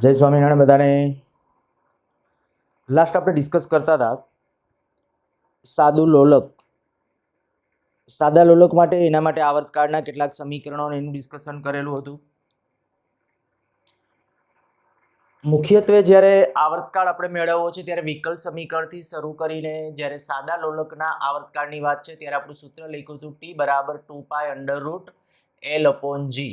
જય સ્વામિનારાયણ બધાને. લાસ્ટ આપણે ડિસ્કસ કરતા હતા સાદું લોલક. સાદા લોલક માટે એના માટે આવર્તકાળના કેટલાક સમીકરણો એનું ડિસ્કશન કરેલું હતું. મુખ્યત્વે જ્યારે આવર્તકાળ આપણે મેળવવો છે ત્યારે વિકલ સમીકરણથી શરૂ કરીને જ્યારે સાદા લોલકના આવર્તકાળની વાત છે ત્યારે આપણું સૂત્ર લખ્યું હતું T બરાબર 2π√L/G.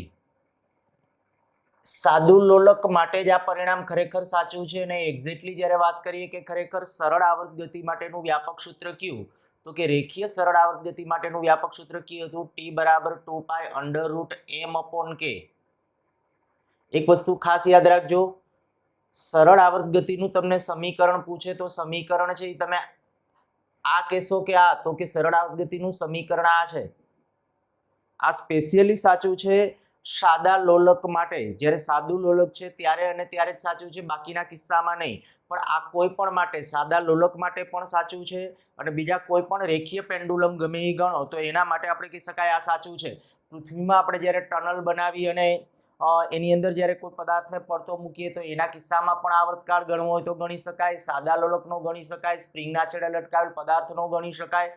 સાદું લોલક માટે જ આ પરિણામ ખરેખર સાચું છે અને એક્ઝેક્ટલી જ્યારે વાત કરીએ કે ખરેખર સરળ આવર્ત ગતિ માટેનું વ્યાપક સૂત્ર કયું, તો કે રેખીય સરળ આવર્ત ગતિ માટેનું વ્યાપક સૂત્ર કયું હતું? T બરાબર 2π√M/K. એક વસ્તુ ખાસ યાદ રાખજો, સરળ આવર્ત ગતિનું તમને સમીકરણ પૂછે તો સમીકરણ છે એ તમે આ કહેશો કે આ, તો કે સરળ આવર્ત ગતિનું સમીકરણ આ છે. આ સ્પેશિયલી સાચું છે સાદા લોલક માટે. જ્યારે સાદું લોલક છે ત્યારે અને ત્યારે જ સાચું છે, બાકીના કિસ્સામાં નહીં. પણ આ કોઈ પણ માટે, સાદા લોલક માટે પણ સાચું છે અને બીજા કોઈ પણ રેખીય પેન્ડુલમ ગમે એ ગણો તો એના માટે આપણે કહી શકાય આ સાચું છે. પૃથ્વીમાં આપણે જ્યારે ટનલ બનાવી અને એની અંદર જ્યારે કોઈ પદાર્થને પડતો મૂકીએ તો એના કિસ્સામાં પણ આવર્તકાળ ગણવો હોય તો ગણી શકાય, સાદા લોલકનો ગણી શકાય, સ્પ્રિંગના છેડે લટકાવેલ પદાર્થનો ગણી શકાય.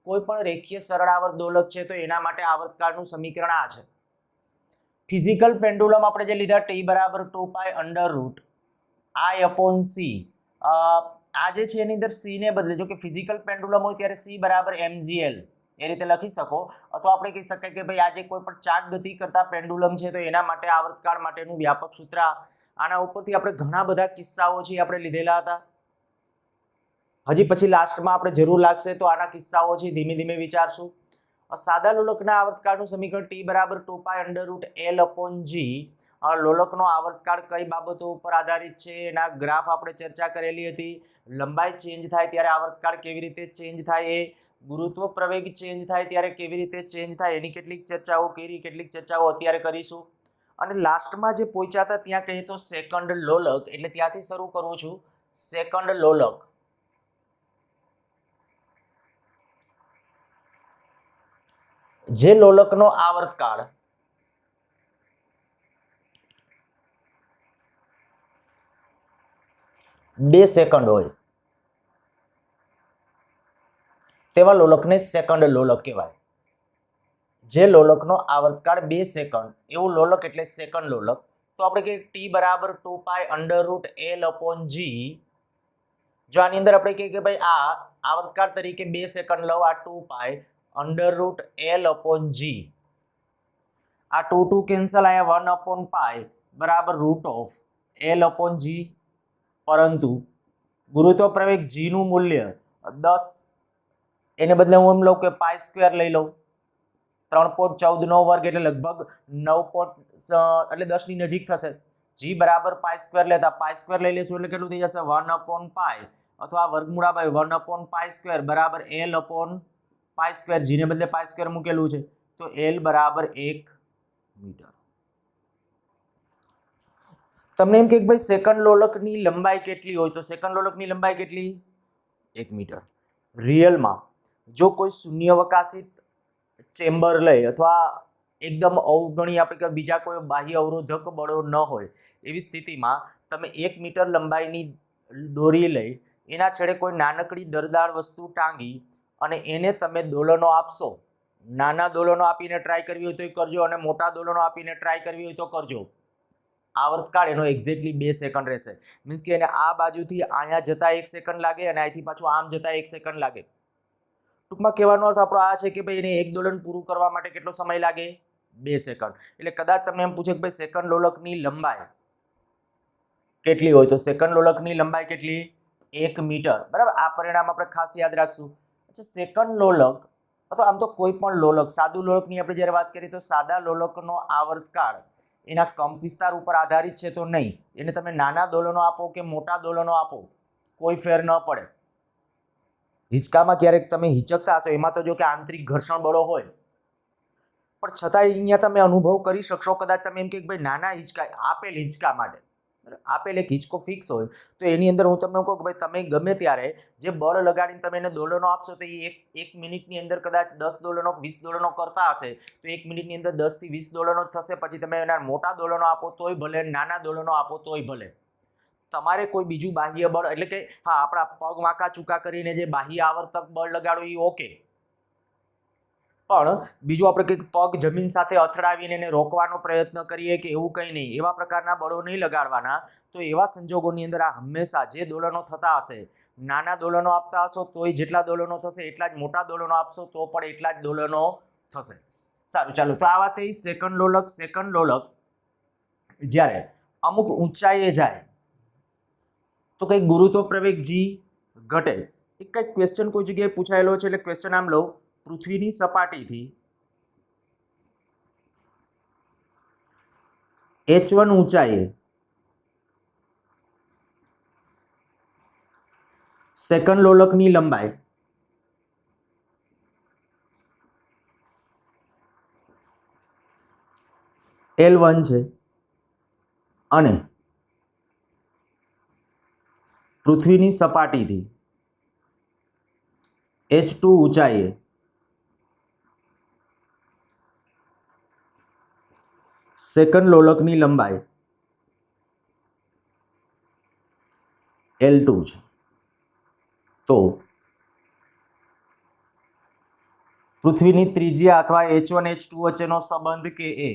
કોઈ પણ રેખીય સરળ આવર્ત દોલક છે તો એના માટે આવર્તકાળનું સમીકરણ આ છે. ફિઝિકલ પેન્ડુલમ આપણે જે લીધા T બરાબર 2π√I/C. આ જે છે એની અંદર C ને બદલે, જો કે ફિઝિકલ પેન્ડુલમ હોય ત્યારે C બરાબર mgl એ રીતે લખી શકો, અથવા આપણે કહી શકાય કે ભાઈ આજે કોઈ પણ ચાક ગતિ કરતા પેન્ડુલમ છે તો એના માટે આવર્તકાળ માટેનું વ્યાપક સૂત્ર. આના ઉપરથી આપણે ઘણા બધા કિસ્સાઓ છે આપણે લીધેલા હતા. હજી પછી લાસ્ટમાં આપણે જરૂર લાગશે તો આના કિસ્સાઓ છે ધીમે ધીમે વિચારશું. સાદા લોલકના આવર્તકાળનું સમીકરણ T બરાબર 2π√L/G. લોલકનો આવર્તકાળ કઈ બાબતો ઉપર આધારિત છે એના ગ્રાફ આપણે ચર્ચા કરેલી હતી. લંબાઈ ચેન્જ થાય ત્યારે આવર્તકાળ કેવી રીતે ચેન્જ થાય, એ ગુરુત્વ પ્રવેગ ચેન્જ થાય ત્યારે કેવી રીતે ચેન્જ થાય એની કેટલીક ચર્ચાઓ કરી, કેટલીક ચર્ચાઓ અત્યારે કરીશું. અને લાસ્ટમાં જે પહોંચ્યા હતા ત્યાં કહીએ તો સેકન્ડ લોલક, એટલે ત્યાંથી શરૂ કરું છું. સેકન્ડ લોલક, જે લોલકનો આવર્તકાળ 2 સેકન્ડ હોય તેવા લોલકને સેકન્ડ લોલક કહેવાય. જે લોલકનો આવર્તકાળ 2 સેકન્ડ એવું લોલક એટલે સેકન્ડ લોલક. તો આપણે કહીએ T બરાબર 2π√L/G. જો આની અંદર આપણે કહીએ કે ભાઈ આ આવર્તકાળ તરીકે 2 સેકન્ડ લઉં, આ 2π√L/G. આ 2 કેન્સલ, અહીંયા 1/π બરાબર √L/G. પરંતુ ગુરુત્વ પ્રવેગ G નું મૂલ્ય 10, એને બદલે હું એમ લઉં કે π² લઈ લઉં. 3.14 નો વર્ગ એટલે લગભગ 9 એટલે 10 ની નજીક થશે. G બરાબર π² લેતા π² લઈ લેશું એટલે કેટલું થઈ જશે? 1/π, અથવા વર્ગમૂળ 1/π² બરાબર L/π². G ને બદલે π² મૂકેલું છે તો L બરાબર 1 મીટર. તમને એમ કે ભાઈ સેકન્ડ લોલકની લંબાઈ કેટલી હોય, તો સેકન્ડ લોલકની લંબાઈ કેટલી? 1 મીટર. રિયલમાં જો કોઈ શૂન્યાવકાશી ચેમ્બર લઈ અથવા એકદમ અવગણી આપણે કે બીજા કોઈ બાહ્ય અવરોધક બળો ન હોય એવી સ્થિતિમાં તમે 1 મીટર લંબાઈની દોરી લઈ એના છેડે કોઈ નાનકડી દરદાર વસ્તુ ટાંગી અને એને તમે દોલનો આપશો. નાના દોલનો આપીને ટ્રાય કરવી હોય તો કરજો અને મોટા દોલનો આપીને ટ્રાય કરવી હોય તો કરજો. આવર્તકાળ એનો એક્ઝેક્ટલી 2 સેકન્ડ રહેશે. મીન્સ કે એને આ બાજુથી અહીંયા જતા 1 સેકન્ડ લાગે અને અહીંથી પાછું આમ જતા 1 સેકન્ડ લાગે. ટૂંકમાં કહેવાનો અર્થ આપણો આ છે કે ભાઈ એને એક દોલન પૂરું કરવા માટે કેટલો સમય લાગે? 2 સેકન્ડ. એટલે કદાચ તમને એમ પૂછે કે ભાઈ સેકન્ડ લોલકની લંબાઈ કેટલી હોય, તો સેકન્ડ લોલકની લંબાઈ કેટલી? 1 મીટર. બરાબર, આ પરિણામ આપણે ખાસ યાદ રાખશું. અચ્છા, સેકન્ડ લોલક અથવા આમ તો કોઈ પણ લોલક, સાદું લોલકની આપણે જ્યારે વાત કરીએ તો સાદા લોલકનો આવર્તકાળ એના કંપ વિસ્તાર ઉપર આધારિત છે તો નહીં. એને તમે નાના દોલનો આપો કે મોટા દોલનો આપો કોઈ ફેર ન પડે. હિંચકામાં ક્યારેક તમે હિંચકતા હશો, એમાં તો જો કે આંતરિક ઘર્ષણ બળો હોય, પણ છતાંય અહીંયા તમે અનુભવ કરી શકશો. કદાચ તમે એમ કે ભાઈ નાના હિંચકા, આપેલ હિંચકા માટે આપેલ એક હિંચકો ફિક્સ હોય તો એની અંદર હું તમને કહું કે ભાઈ તમે ગમે ત્યારે જે બળ લગાડીને તમે એને દોલનો આપશો તો એ એક મિનિટની અંદર કદાચ 10 દોલનો 20 દોલનો કરતા હશે તો 1 મિનિટની અંદર 10 થી 20 દોલનો થશે. પછી તમે એના મોટા દોલનો આપો તોય ભલે, નાના દોલનો આપો તોય ભલે. તમારે કોઈ બીજું બાહ્ય બળ એટલે કે હા આપણા પગ વાંકા ચૂકા કરીને જે બાહ્ય આવર્તક બળ લગાડો એ ઓકે, પણ બીજું આપણે કંઈક પગ જમીન સાથે અથડાવીને એને રોકવાનો પ્રયત્ન કરીએ કે એવું કંઈ નહીં, એવા પ્રકારના બળો નહીં લગાડવાના. તો એવા સંજોગોની અંદર આ હંમેશા જે દોલનો થતા હશે, નાના દોલનો આપતા હશો તોય જેટલા દોલનો થશે એટલા જ મોટા દોલનો આપશો તો પણ એટલા જ દોલનો થશે. સારું, ચાલો તો આ વાત થઈ સેકન્ડ લોલક. સેકન્ડ લોલક જ્યારે અમુક ઊંચાઈએ જાય તો કંઈક ગુરુત્વ પ્રવેગ જી ઘટે. એક કંઈક ક્વેશ્ચન કોઈ જગ્યાએ પૂછાયેલો છે, એટલે ક્વેશ્ચન આમ લો, પૃથ્વીની સપાટીથી h1 ઊંચાઈએ સેકન્ડ લોલકની લંબાઈ L1 છે અને પૃથ્વીની સપાટીથી h2 ઊંચાઈએ સેકન્ડ લોલકની લંબાઈ L2 છે. તો પૃથ્વીની ત્રિજ્યા અથવા h1 h2 વચ્ચેનો સંબંધ કે એ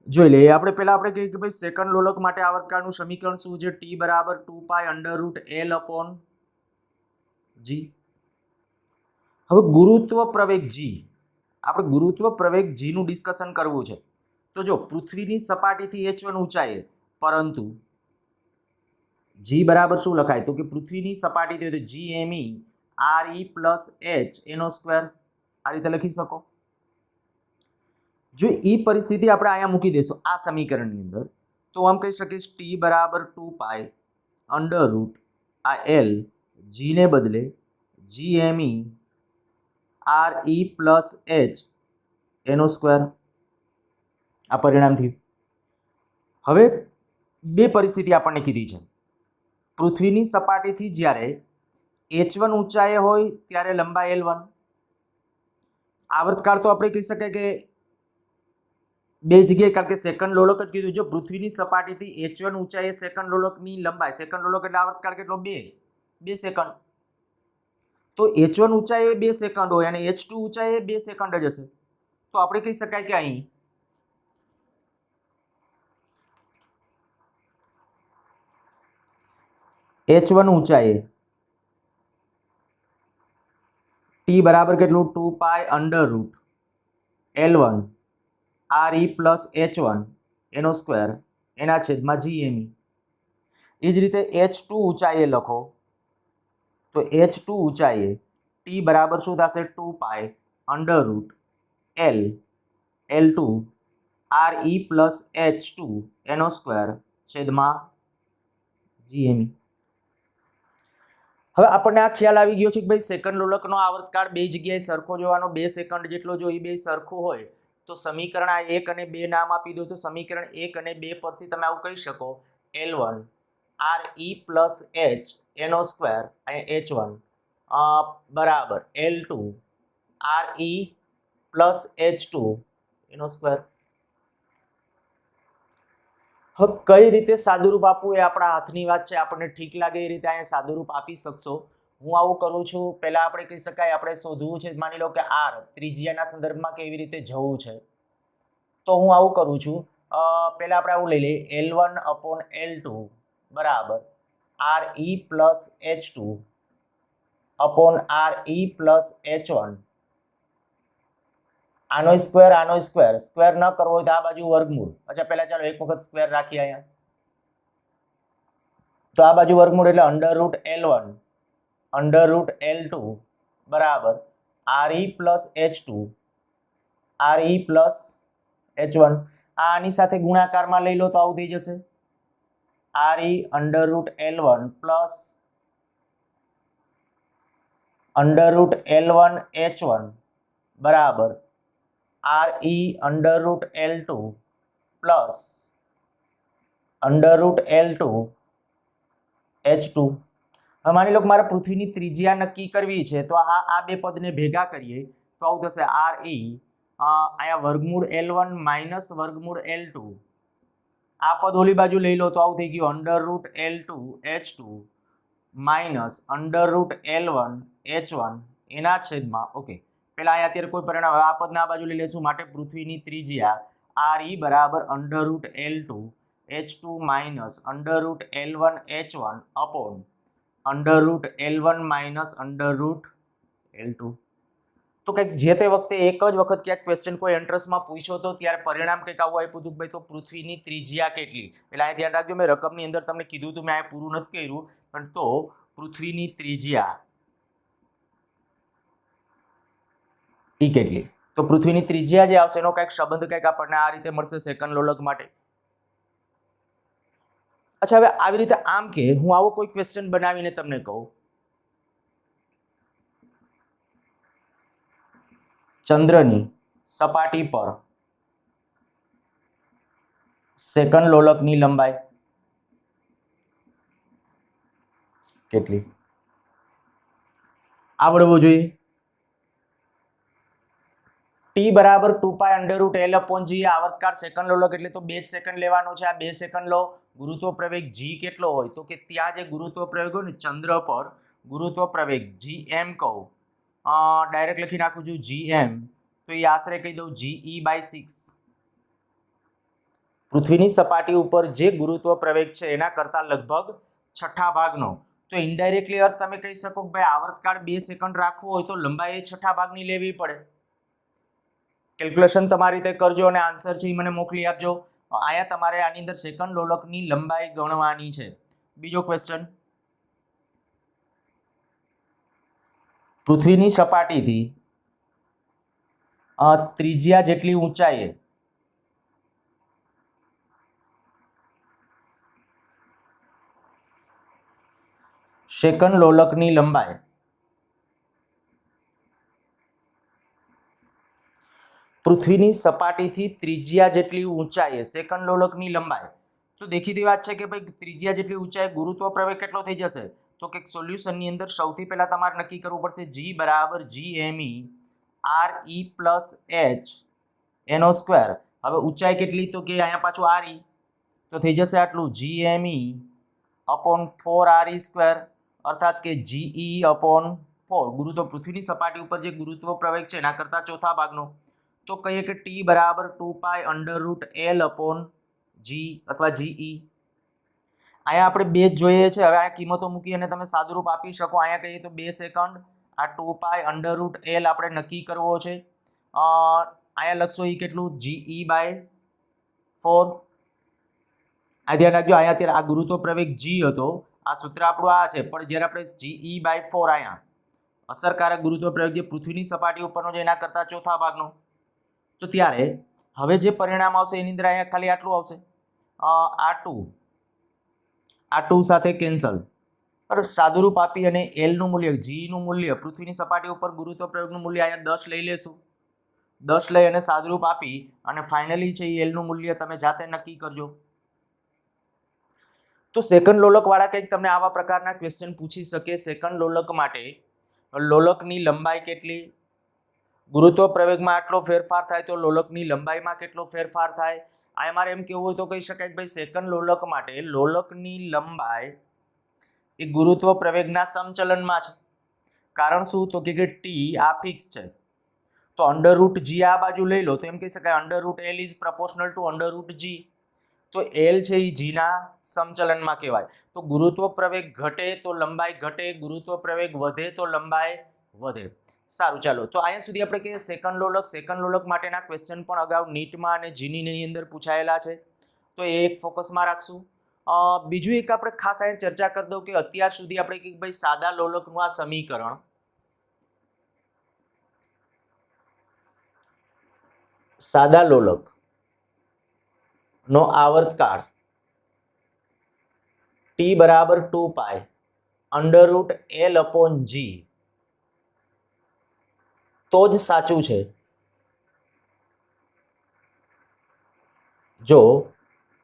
જોઈ લઈએ. આપણે પહેલા આપણે કહીએ કે ભાઈ સેકન્ડ લોલક માટે આવર્તકાળનું સમીકરણ શું છે? T બરાબર 2π√L/g. હવે ગુરુત્વ પ્રવેગ g, આપણે ગુરુત્વ પ્રવેગ g નું ડિસ્કશન કરવું છે. તો જો પૃથ્વીની સપાટીથી h1 ઊંચાઈએ, પરંતુ g બરાબર શું લખાય? તો કે પૃથ્વીની સપાટીથી તો GME RE પ્લસ h એનો સ્ક્વેર, આ રીતે લખી શકો. જો એ પરિસ્થિતિ આપણે અહીંયા મૂકી દઈશું આ સમીકરણની અંદર, તો આમ કહી શકીશ T બરાબર 2π√L, g ને બદલે GME RE પ્લસ h એનો સ્ક્વેર. આ પરિણામ થયું. હવે બે પરિસ્થિતિ આપણને કીધી છે. પૃથ્વીની સપાટીથી જ્યારે h1 ઊંચાઈએ હોય ત્યારે લંબાઈ L1. આવર્તકાળ તો આપણે કહી શકાય કે બે જગ્યાએ, કારણ કે સેકન્ડ લોલક જ કીધું. જો પૃથ્વીની સપાટીથી h1 ઊંચાઈએ સેકન્ડ લોલકની લંબાઈ, સેકન્ડ લોલક એટલે આવર્તકાળ કેટલો? 2 સેકન્ડ. તો h1 ઊંચાઈએ 2 સેકન્ડ હોય અને h2 ઊંચાઈએ 2 સેકન્ડ જ હશે. તો આપણે કહી શકાય કે અહીં h1 ઊંચાઈએ T બરાબર કેટલું? 2π√L1 RE પ્લસ h1 એનો સ્ક્વેર એના છેદમાં GME. એ જ રીતે h2 ઊંચાઈએ લખો તો h2 ઊંચાઈએ T બરાબર શું થશે? 2π√L L2 RE plus h2 એનો સ્ક્વેર છેદમાં GME. હવે આપણને આ ખ્યાલ આવી ગયો છે કે ભાઈ સેકન્ડ લોલકનો આવર્તકાળ બે જગ્યાએ સરખો જોવાનો, 2 સેકન્ડ જેટલો. જો એ બે સરખું હોય તો સમીકરણ આ 1 અને 2 નામ આપી દો. તો સમીકરણ 1 અને 2 પરથી તમે આવું કહી શકો, L1 RE પ્લસ h એનો સ્ક્વેર અહીંયા h1 બરાબર L2 RE પ્લસ h2 એનો સ્ક્વેર. હવે કઈ રીતે સાદુરૂપ આપવું એ આપણા હાથની વાત છે. આપણને ઠીક લાગે એ રીતે અહીંયા સાદુરૂપ આપી શકશો. હું આવું કરું છું. પહેલા આપણે કહી શકાય આપણે શોધવું છે, માની લો કે r ત્રિજ્યાના સંદર્ભમાં કેવી રીતે જવું છે. તો હું આવું કરું છું. પહેલા આપણે આવું લઈ લઈએ, L1/L2 બરાબર RE plus h2 RE plus h1. આનો સ્ક્વેર સ્ક્વેર ન કરવો હોય તો આ બાજુ વર્ગમૂળ. અચ્છા પહેલા ચાલો એક વખત સ્ક્વેર રાખીએ અહીંયા. તો આ બાજુ વર્ગમૂળ એટલે √L1/√L2 બરાબર RE plus h2 RE plus h1. આની સાથે ગુણાકારમાં લઈ લો તો આવું થઈ જશે, RE/√L1 પ્લસ √L1 h1 બરાબર RE/√L2 પ્લસ √L2 h2. હવે માની લો કે મારે પૃથ્વીની ત્રિજ્યા નક્કી કરવી છે, તો આ બે પદને ભેગા કરીએ તો આવું થશે RE અહીંયા વર્ગમૂળ L1 માઇનસ વર્ગમૂળ L2 આ પદ ઓલી બાજુ લઈ લો તો આવું થઈ ગયું √L2H2 માઇનસ √L1H1 એના છેદમાં ઓકે પેલા અહીંયા અત્યારે કોઈ પરિણામ આ પદના આ બાજુ લઈ લેશું માટે પૃથ્વીની ત્રિજ્યા RE બરાબર √L2H2 minus √L1H1 upon √L1 minus √L2. તો કંઈક જે તે વખતે એક જ વખત ક્યાંક ક્વેશ્ચન કોઈ એન્ટ્રન્સમાં પૂછ્યો તો ત્યારે પરિણામ કંઈક આવું આપ્યું હતું ભાઈ તો પૃથ્વીની ત્રિજ્યા કેટલી એટલે અહીંયા ધ્યાન રાખજો મેં રકમની અંદર તમને કીધું હતું મેં આ પૂરું નથી કર્યું પણ તો પૃથ્વીની ત્રિજ્યા ઈ કેટલી તો પૃથ્વીની ત્રિજ્યા જે આવશે એનો કંઈક સંબંધ કંઈક આપણને આ રીતે મળશે સેકન્ડ લોલક માટે. અચ્છા હવે આવી રીતે આમ કે હું આવો કોઈ ક્વેશ્ચન બનાવીને તમને કહું ચંદ્રની સપાટી પર સેકન્ડ લોલકની લંબાઈ કેટલી આવડવું જોઈએ. ટી બરાબર 2π√L/g આવર્તકાળ સેકન્ડ લોલક એટલે તો 2 સેકન્ડ લેવાનો છે. આ 2 સેકન્ડ લો. ગુરુત્વ પ્રવેગ g કેટલો હોય તો કે ત્યાં જે ગુરુત્વ પ્રવેગ હોય ને ચંદ્ર પર ગુરુત્વ પ્રવેગ gm કહું ડાયરેક્ટ લખી નાખું છું gm તો એ આશરે કહી દઉં GE/6 પૃથ્વીની સપાટી ઉપર જે ગુરુત્વ પ્રવેગ છે એના કરતા લગભગ છઠ્ઠા ભાગનો. તો ઇનડાયરેક્ટલી અર્થ તમે કહી શકો કે ભાઈ આવર્તકાળ 2 સેકન્ડ રાખવો હોય તો લંબાઈ છઠ્ઠા ભાગની લેવી પડે. કેલ્ક્યુલેશન તમારી રીતે કરજો અને આન્સર છે એ મને મોકલી આપજો. અહીંયા તમારે આની અંદર સેકન્ડ લોલકની લંબાઈ ગણવાની છે. બીજો ક્વેશ્ચન પૃથ્વીની સપાટીથી ત્રિજ્યા જેટલી ઊંચાઈએ સેકન્ડ લોલકની લંબાઈ પૃથ્વીની સપાટીથી ત્રિજ્યા જેટલી ઊંચાઈએ સેકન્ડ લોલકની લંબાઈ તો દેખીતી વાત છે કે ભાઈ ત્રિજ્યા જેટલી ઊંચાઈ ગુરુત્વ પ્રવેગ કેટલો થઈ જશે તો કે સોલ્યુશનની અંદર સૌથી પહેલા તમારે નક્કી કરવું પડશે g બરાબર GME RE પ્લસ H એનો સ્ક્વેર. હવે ઊંચાઈ કેટલી તો કે અહીંયા પાછું RE તો થઈ જશે આટલું GME અપોન 4RE સ્ક્વેર અર્થાત કે GE અપોન 4 ગુરુત્વ પૃથ્વીની સપાટી ઉપર જે ગુરુત્વ પ્રવેગ છે એના કરતા ચોથા ભાગનો તો કહીએ કે T બરાબર 2π√L/g અથવા GE. અહીંયા આપણે 2 જ જોઈએ છે. હવે આ કિંમતો મૂકી અને તમે સાદુરૂપ આપી શકો. અહીંયા કહીએ તો 2 સેકન્ડ આ 2π√L આપણે નક્કી કરવો છે. અહીંયા લખશો એ કેટલું GE/4. આ ધ્યાન રાખજો અહીંયા અત્યારે આ ગુરુત્વ પ્રવેગ G હતો આ સૂત્ર આપણું આ છે પણ જ્યારે આપણે GE/4 અહીંયા અસરકારક ગુરુત્વ પ્રવેગ જે પૃથ્વીની સપાટી ઉપરનો છે એના કરતા ચોથા ભાગનો તો ત્યારે હવે જે પરિણામ આવશે એની અંદર અહીંયા ખાલી આટલું આવશે આ 2 સાથે કેન્સલ બરાબર. સાદુરૂપ આપી અને એલનું મૂલ્ય જીનું મૂલ્ય પૃથ્વીની સપાટી ઉપર ગુરુત્વ પ્રયોગનું મૂલ્ય અહીંયા 10 લઈ લેશું. 10 લઈ અને સાદુરૂપ આપી અને ફાઇનલી છે એ એલનું મૂલ્ય તમે જાતે નક્કી કરજો. તો સેકન્ડ લોલક વાળા કંઈક તમને આવા પ્રકારના ક્વેશ્ચન પૂછી શકે. સેકન્ડ લોલક માટે લોલકની લંબાઈ કેટલી ગુરુત્વ પ્રવેગમાં આટલો ફેરફાર થાય તો લોલકની લંબાઈમાં કેટલો ફેરફાર થાય. આ મારે એમ કેવું હોય તો કહી શકાય કે ભાઈ સેકન્ડ લોલક માટે લોલકની લંબાઈ એ ગુરુત્વ પ્રવેગના સમચલનમાં છે. કારણ શું તો કે ટી આ ફિક્સ છે તો √g આ બાજુ લઈ લો તો એમ કહી શકાય √L is proportional two √g. તો L છે એ જીના સમચલનમાં કહેવાય. તો ગુરુત્વ પ્રવેગ ઘટે તો લંબાઈ ઘટે, ગુરુત્વ પ્રવેગ વધે તો લંબાઈ વધે. સારું ચાલો તો અહીંયા સુધી આપણે કહીએ સેકન્ડ લોલક માટેના ક્વેશ્ચન પણ અગાઉ નીટમાં અને જીનીની અંદર પૂછાયેલા છે તો એ એક ફોકસમાં રાખશું. બીજું એક આપણે ખાસ અહીંયા ચર્ચા કરી દઉં કે અત્યાર સુધી આપણે કે ભાઈ સાદા લોલકનું આ સમીકરણ સાદા લોલક નો આવર્તકાળ T બરાબર 2π√L/g તો જ સાચું છે જો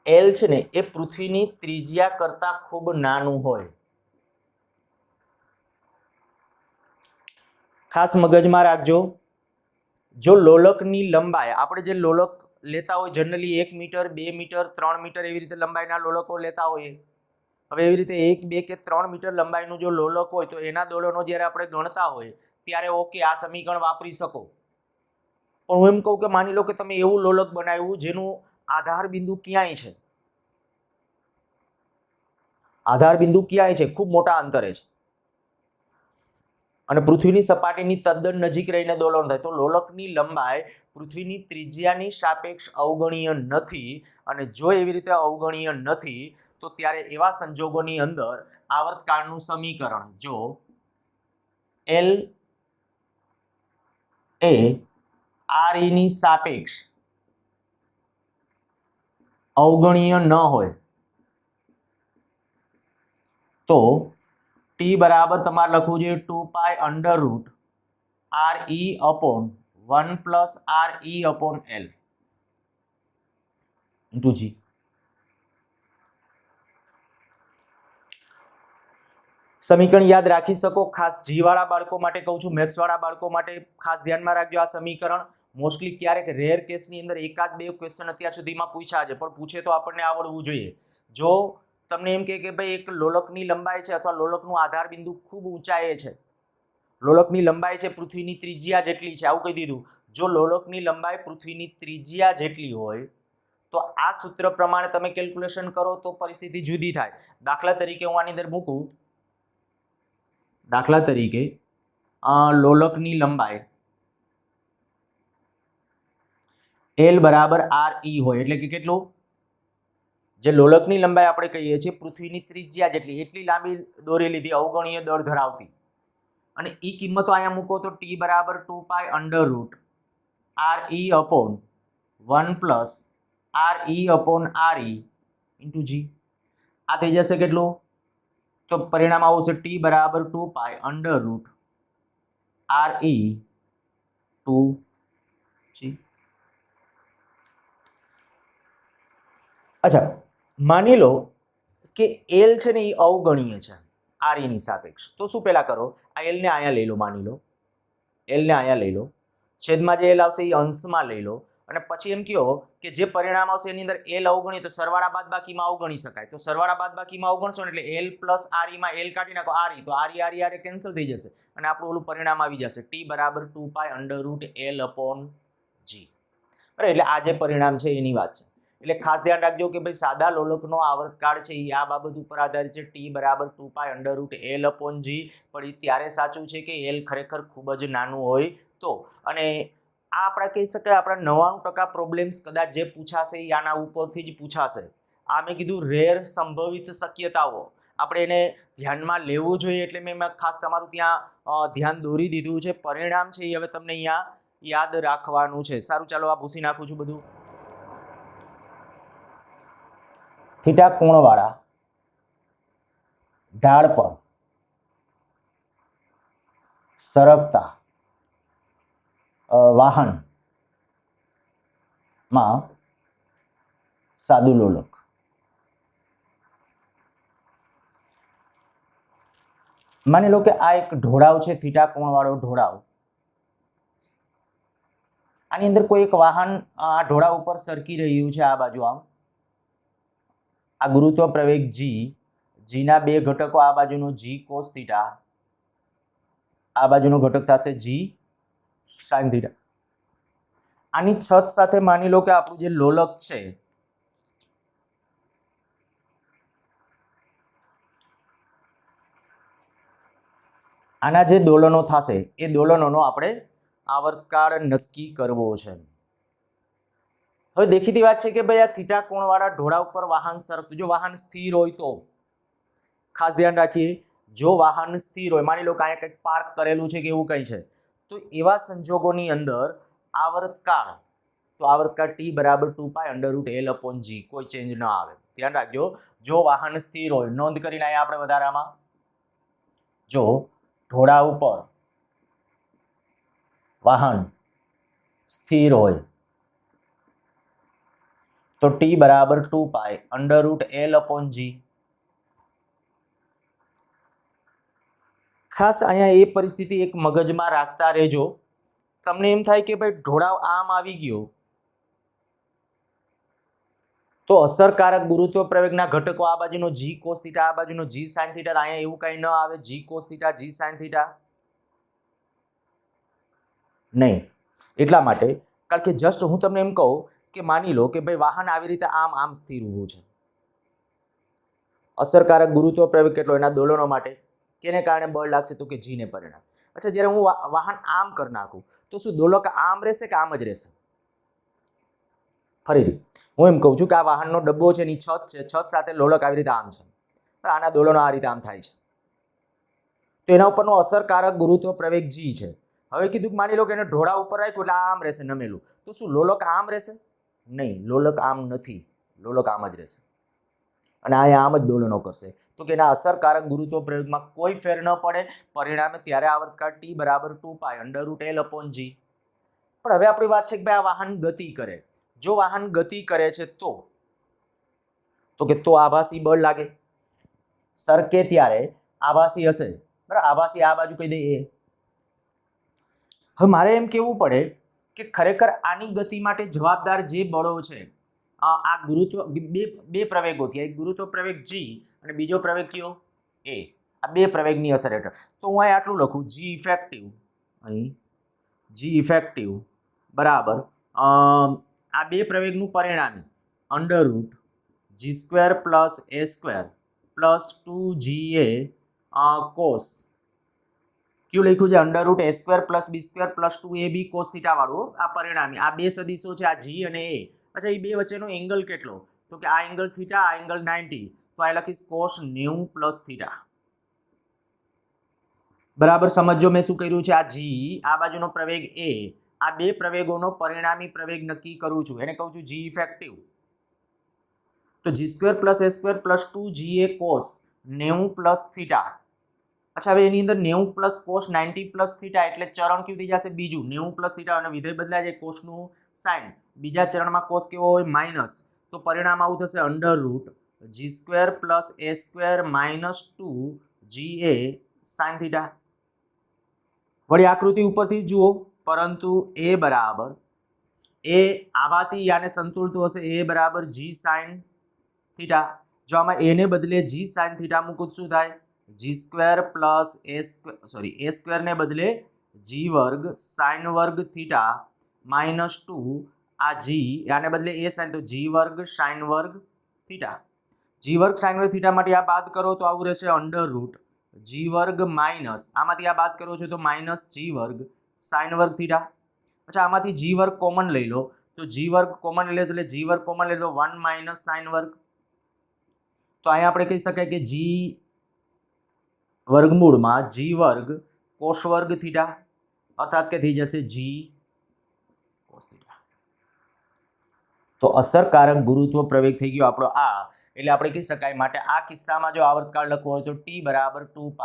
L છે ને એ પૃથ્વીની ત્રિજ્યા કરતા ખૂબ નાનું હોય. ખાસ મગજમાં રાખજો જો લોલકની લંબાઈ આપણે જે લોલક લેતા હોય જનરલી 1 મીટર 2 મીટર 3 મીટર એવી રીતે લંબાઈના લોલકો લેતા હોઈએ. હવે એવી રીતે 1, 2 કે 3 મીટર લંબાઈનું જો લોલક હોય તો એના દોલનો જ્યારે આપણે ગણતા હોય ત્યારે ઓકે આ સમીકરણ વાપરી શકો. પણ હું એમ કહું કે માની લો કે તમે એવું લોલક બનાવ્યું જેનું આધાર બિંદુ ક્યાંય છે, આધાર બિંદુ ક્યાંય છે, ખૂબ મોટા અંતરે છે અને પૃથ્વીની સપાટીની તદ્દન નજીક રહીને દોલન થાય તો લોલકની લંબાઈ પૃથ્વીની ત્રિજ્યાની સાપેક્ષ અવગણીય નથી. અને જો એવી રીતે અવગણીય નથી તો ત્યારે એવા સંજોગોની અંદર આવર્તકાળનું સમીકરણ જો L એ RE ની સાપેક્ષ અવગણીય ન હોય તો T બરાબર તમારે લખવું જોઈએ 2 pi under root RE upon 1 plus RE upon L into G. સમીકરણ યાદ રાખી શકો. ખાસ જી વાળા બાળકો માટે કહું છું, મેથ્સ વાળા બાળકો માટે ખાસ ધ્યાનમાં રાખજો આ સમીકરણ. મોસ્ટલી ક્યારેક રેર કેસની અંદર એકાદ બે ક્વેશ્ચન અત્યાર સુધીમાં પૂછ્યા છે, પણ પૂછે તો આપણને આવડવું જોઈએ. જો તમને એમ કે ભાઈ એક લોલકની લંબાઈ છે અથવા લોલકનું આધાર બિંદુ ખૂબ ઊંચાઈએ છે, લોલકની લંબાઈ છે પૃથ્વીની ત્રિજ્યા જેટલી છે, આવું કહી દીધું. જો લોલકની લંબાઈ પૃથ્વીની ત્રિજ્યા જેટલી હોય તો આ સૂત્ર પ્રમાણે તમે કેલ્ક્યુલેશન કરો તો પરિસ્થિતિ જુદી થાય. દાખલા તરીકે હું આની અંદર મૂકું, દાખલા તરીકે લોલકની લંબાઈ L બરાબર RE હોય એટલે કે કેટલું, જે લોલકની લંબાઈ આપણે કહીએ છીએ પૃથ્વીની ત્રિજ્યા જેટલી, એટલી લાંબી દોરી લીધી અવગણીય દળ ધરાવતી, અને એ કિંમતો અહીંયા મૂકો તો T બરાબર 2 pi under root RE upon 1 plus RE upon RE into G. આ થઈ જશે કેટલું, તો પરિણામ આવશે T બરાબર 2 pi under root RE 2G. અચ્છા, માની લો કે L છે ને એ અવગણીય છે RE ની સાપેક્ષ, તો શું પહેલા કરો, આ L ને અહીંયા લઈ લો, માની લો L ને અહીંયા લઈ લો, છેદમાં જે L આવશે એ અંશમાં લઈ લો, અને પછી એમ કહો કે જે પરિણામ આવશે એની અંદર L અવગણી તો સરવાળા બાદબાકીમાં અવગણી શકાય. તો સરવાળા બાદબાકીમાં અવગણશો ને એટલે L પ્લસ RE માં L કાઢી નાખો RE, તો RE કેન્સલ થઈ જશે અને આપણું ઓલું પરિણામ આવી જશે T બરાબર 2 pi under root L upon G. બરાબર, એટલે આ જે પરિણામ છે એની વાત છે. એટલે ખાસ ધ્યાન રાખજો કે ભાઈ સાદા લોલકનો આવર્તકાળ છે એ આ બાબત ઉપર આધારિત છે, T બરાબર 2 pi under root L upon G. પણ એ ત્યારે સાચું છે કે L ખરેખર ખૂબ જ નાનું હોય તો. અને આ આપણે કહી શકાય આપણા 99% પ્રોબ્લેમ્સ કદાચ જે પૂછાશે એ આના ઉપરથી જ પૂછાશે. આ મેં કીધું રેર સંભવિત શક્યતાઓ આપણે એને ધ્યાનમાં લેવું જોઈએ, એટલે મેં ખાસ તમારું ત્યાં ધ્યાન દોરી દીધું છે. પરિણામ છે એ હવે તમને અહીંયા યાદ રાખવાનું છે. સારું, ચાલો આ ભૂસી નાખું છું બધું. થીટા કોણવાળા ઢાળ પર સરકતા વાહનમાં સાદું લોલક. માની લો કે આ એક ઢોળાવ છે, થીટા કોણવાળો ઢોળાવ. આની અંદર કોઈ એક વાહન આ ઢોળાવ ઉપર સરકી રહ્યું છે, આ બાજુ આમ. આ ગુરુત્વ પ્રવેગ G, Gના બે ઘટકો, આ બાજુનો G cos થીટા, આ બાજુનો ઘટક થશે G sin થીટા. આની છત સાથે માની લો કે આપણું જે લોલક છે આના જે દોલનો થશે એ દોલનોનો આપણે આવર્તકાળ નક્કી કરવો છે. હવે દેખીતી વાત છે કે ભાઈ આ થીટા કોણવાળા ઢોળાવ પર વાહન સરકતું, જો વાહન સ્થિર હોય તો ખાસ ધ્યાન રાખીએ, જો વાહન સ્થિર હોય, માની લો કે અહીંયા કંઈક પાર્ક કરેલું છે કે એવું કંઈ છે, તો એવા સંજોગોની અંદર આવર્તકાળ, તો આવર્તકાળ T બરાબર 2 pi under root L upon G, કોઈ ચેન્જ ન આવે. ધ્યાન રાખજો, જો વાહન સ્થિર હોય, નોંધ કરીને અહીંયા આપણે વધારામાં, જો ઢોળાવ ઉપર વાહન સ્થિર હોય તો T બરાબર 2 pi under root L upon G. ખાસ અહીંયા એ પરિસ્થિતિ એક મગજમાં રાખતા રહેજો. તમને એમ થાય કે ભાઈ ઢોળાવ આમ આવી ગયો તો અસરકારક ગુરુત્વ પ્રવેગના ઘટકો આ બાજુનો જી કોસ થીટા, આ બાજુનો જી સાઇન થીટા. અહીંયા એવું કંઈ ન આવે, જી કોસ થીટા, જી સાઇન થીટા નહીં. એટલા માટે કારણ કે જસ્ટ હું તમને એમ કહું કે માની લો કે ભાઈ વાહન આવી રીતે આમ સ્થિર ઊભું છે. અસરકારક ગુરુત્વ પ્રવેગ કેટલો એના દોલનો માટે, કેને કારણે બળ લાગશે તો કે જીને પરિણામ. અચ્છા, જ્યારે હું વાહન આમ કરી નાખું તો શું દોલક આમ રહેશે કે આમ જ રહેશે? ફરીથી હું એમ કહું છું કે આ વાહનનો ડબ્બો છે, એની છત છે, છત સાથે લોલક આવી રીતે આમ છે, આના દોલનો આ રીતે આમ થાય છે, તો એના ઉપરનો અસરકારક ગુરુત્વ પ્રવેગ જી છે. હવે કીધું કે માની લો કે એને ઢોળા ઉપર રાખ્યું એટલે આમ રહેશે નમેલું, તો શું લોલક આમ રહેશે? નહીં, લોલક આમ નથી, લોલક આમ જ રહેશે અને અહીંયા આમ જ દોલનો કરશે. તો કે એના અસરકારક ગુરુત્વ પ્રયોગમાં કોઈ ફેર ન પડે. પરિણામે ત્યારે આવર્તકાળ T બરાબર 2π √L/g. પણ હવે આપણી વાત છે કે ભાઈ આ વાહન ગતિ કરે. જો વાહન ગતિ કરે છે તો કે તો આભાસી બળ લાગે. સરકે ત્યારે આભાસી હશે, બરાબર? આભાસી આ બાજુ કહી દે એ. હવે મારે એમ કહેવું પડે કે ખરેખર આની ગતિ માટે જવાબદાર જે બળો છે, આ ગુરુત્વ બે પ્રવેગોથી, એક ગુરુત્વ પ્રવેગ જી અને બીજો પ્રવેગ કયો એ, આ બે પ્રવેગની અસર હેઠળ. તો હું અહીં આટલું લખું, જી ઇફેક્ટિવ, અહીં જી ઇફેક્ટિવ બરાબર આ બે પ્રવેગનું પરિણામી √g² + a² + 2ga કોસ ક્યુ લખ્યું છે √a² + b² + 2ab cos θ વાળું આ પરિણામી. આ બે સદિશો છે, આ જી અને એ. અચ્છા, એ બે વચ્ચેનો એંગલ કેટલો? તો કે આ એંગલ થીટા, આ એંગલ 90, તો આ લખીશ cos 90 + θ. બરાબર સમજો મેં શું કર્યું છે? આ જી, આ બાજુનો પ્રવેગ એ, આ બે પ્રવેગોનો પરિણામી પ્રવેગ નક્કી કરું છું, એને કહું છું જી ઇફેક્ટિવ. તો g² + a² + 2ga cos 90 + θ. અચ્છા, હવે એની અંદર 90 + cos 90 + θ એટલે ચરણ કયું થઈ જશે? બીજું 90 + θ અને વિધેય બદલાય જાય, કોસનું સાઇન. બીજા ચરણમાં કોસ કેવો હોય? માઇનસ. તો પરિણામ આવું થશે √g² + a² - 2ga sin θ. વળી આકૃતિ ઉપરથી જુઓ, પરંતુ a બરાબર એ આભાસી યાને સંતુલતું હશે, a બરાબર g sin θ. જો આમાં a ને બદલે g sin θ મૂકું શું થાય? g² + a² ને બદલે g² sin² θ - 2 આ g આને બદલે a sin, તો g² sin² θ. g² sin² θ માટે આ બાદ કરો તો આવું રહેશે √g² માઇનસ, આમાંથી આ બાદ કરો છો તો -g² sin² θ. અચ્છા, આમાંથી g² કોમન લઈ લો, તો g² કોમન લે એટલે g² કોમન લે તો 1 - sin². તો અહીંયા આપણે કહી શકાય કે g વર્ગમૂળમાં g² cos² θ, અર્થાત કે થઈ જશે g cos θ. તો અસરકારક ગુરુત્વ પ્રવેગ થઈ ગયો આપણો આ. એટલે આપણે કહી શકાય માટે આ કિસ્સામાં જો આવર્તકાળ લખવો હોય તો T બરાબર 2π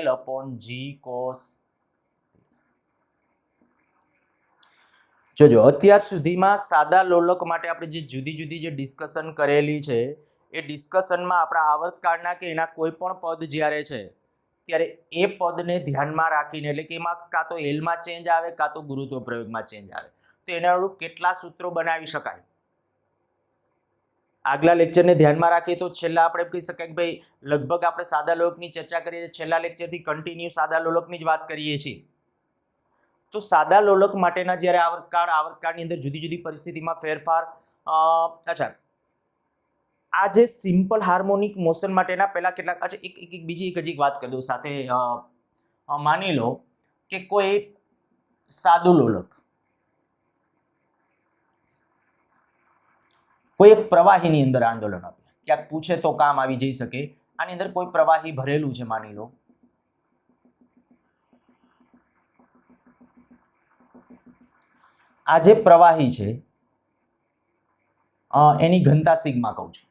√L/g cos. જોજો, અત્યાર સુધીમાં સાદા લોલક માટે આપણે જે જુદી જુદી જે ડિસ્કશન કરેલી છે, એ ડિસ્કશનમાં આપણા આવર્તકાળના કે એના કોઈ પણ પદ જ્યારે છે ત્યારે એ પદને ધ્યાનમાં રાખીને, એટલે કે એમાં કાં તો એલમાં ચેન્જ આવે કાં તો ગુરુત્વ પ્રયોગમાં ચેન્જ આવે, તો એના અનુરૂપ કેટલા સૂત્રો બનાવી શકાય. આગલા લેક્ચરને ધ્યાનમાં રાખીએ તો છેલ્લા આપણે કહી શકાય કે ભાઈ લગભગ આપણે સાદા લોલકની ચર્ચા કરીએ, છેલ્લા લેક્ચરથી કન્ટિન્યુ સાદા લોલકની જ વાત કરીએ છીએ. તો સાદા લોલક માટેના જ્યારે આવર્તકાળની અંદર જુદી જુદી પરિસ્થિતિમાં ફેરફાર. અચ્છા, આ જે સિમ્પલ હાર્મોનિક મોશન માટેના પહેલા કેટલાક, અચ્છા બીજી એક વાત કરી દઉં સાથે. માની લો કે કોઈ સાદું લોલક કોઈ એક પ્રવાહીની અંદર આંદોલન આપે, ક્યાંક પૂછે તો કામ આવી જઈ શકે. આની અંદર કોઈ પ્રવાહી ભરેલું છે, માની લો. આ જે પ્રવાહી છે એની ઘનતા સિગ્મા કહું છું.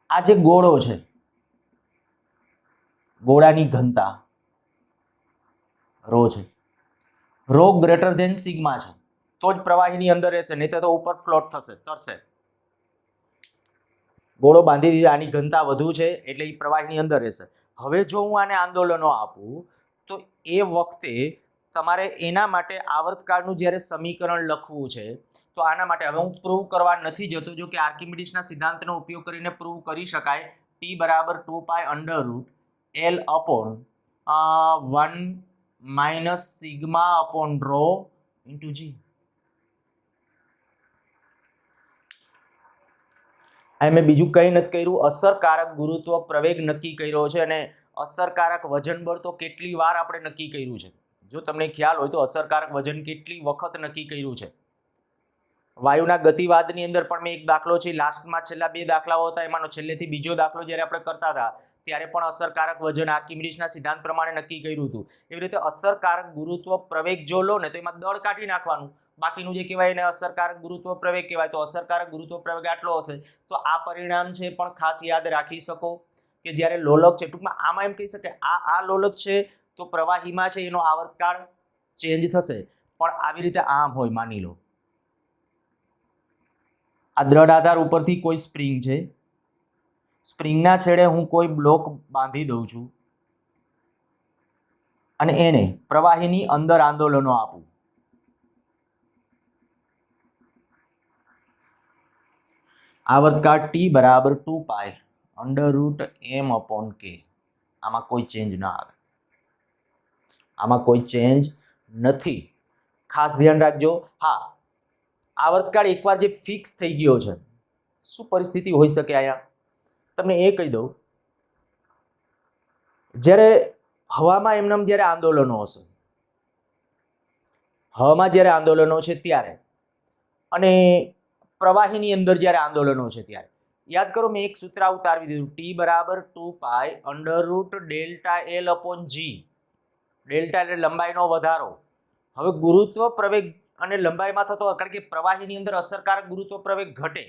આ જે ગોળો છે, ગોળાની ઘનતા ρ છે. ρ ગ્રેટર ધેન સિગ્મા છે તો જ પ્રવાહીની અંદર રહેશે, નહીં તો ઉપર ફ્લોટ થશે, તરશે. ગોળો બાંધી દીધો, આની ઘનતા વધુ છે એટલે એ પ્રવાહીની અંદર રહેશે. હવે જો હું આને આંદોલનો આપું તો એ વખતે તમારે એના માટે આવર્તકાળનું જ્યારે સમીકરણ લખવું છે તો આના માટે હવે હું પ્રૂવ કરવા નથી જતો, જો કે આર્કિમિડીઝના સિદ્ધાંતનો ઉપયોગ કરીને પ્રૂવ કરી શકાય. ટી બરાબર 2π√L upon 1 minus sigma upon rho into G. આ મેં બીજું કંઈ નથી કર્યું, અસરકારક ગુરુત્વ પ્રવેગ નક્કી કર્યો છે અને અસરકારક વજન બળ તો કેટલી વાર આપણે નક્કી કર્યું છે. જો તમને ખ્યાલ હોય તો અસરકારક વજન કેટલી વખત નક્કી કર્યું છે. વાયુના ગતિવાદની અંદર પણ મેં એક દાખલો છે, લાસ્ટમાં છેલ્લા 2 દાખલાઓ હતા એમાંનો છેલ્લેથી બીજો દાખલો જ્યારે આપણે કરતા હતા ત્યારે પણ અસરકારક વજન આર્કિમિડીઝના સિદ્ધાંત પ્રમાણે નક્કી કર્યું હતું. એવી રીતે અસરકારક ગુરુત્વ પ્રવેગ જો લો ને તો એમાં દળ કાઢી નાખવાનું, બાકીનું જે કહેવાય એને અસરકારક ગુરુત્વ પ્રવેગ કહેવાય. તો અસરકારક ગુરુત્વ પ્રવેગ આટલો હશે. તો આ પરિણામ છે પણ ખાસ યાદ રાખી શકો કે જ્યારે લોલક છે, ટૂંકમાં આમાં એમ કહી શકાય આ લોલક છે તો પ્રવાહીમાં છે એનો આવર્તકાળ ચેન્જ થશે, પણ આવી રીતે આમ હોય. માની લો આ દ્રઢ આધાર ઉપરથી કોઈ સ્પ્રિંગ છે, સ્પ્રિંગના છેડે હું કોઈ બ્લોક બાંધી દઉં છું અને એને પ્રવાહીની અંદર આંદોલનો આપું. આવર્તકાળ ટી બરાબર 2π√m/k. આમાં કોઈ ચેન્જ ના આવે, આમાં કોઈ ચેન્જ નથી, ખાસ ધ્યાન રાખજો. હા, આવર્તકાળ એકવાર જે ફિક્સ થઈ ગયો છે, શું પરિસ્થિતિ હોઈ શકે અહીંયા તમને એ કહી દઉં. જ્યારે હવામાં એમનેમ જ્યારે આંદોલનો હશે, હવામાં જ્યારે આંદોલનો છે ત્યારે અને પ્રવાહીની અંદર જ્યારે આંદોલનો છે ત્યારે યાદ કરો મેં એક સૂત્ર ઉતારવી દીધું, ટી બરાબર 2π√Δl/g. ડેલ્ટા એટલે લંબાઈનો વધારો. હવે ગુરુત્વ પ્રવેગ અને લંબાઈમાં થતો, કારણ કે પ્રવાહીની અંદર અસરકારક ગુરુત્વ પ્રવેગ ઘટે,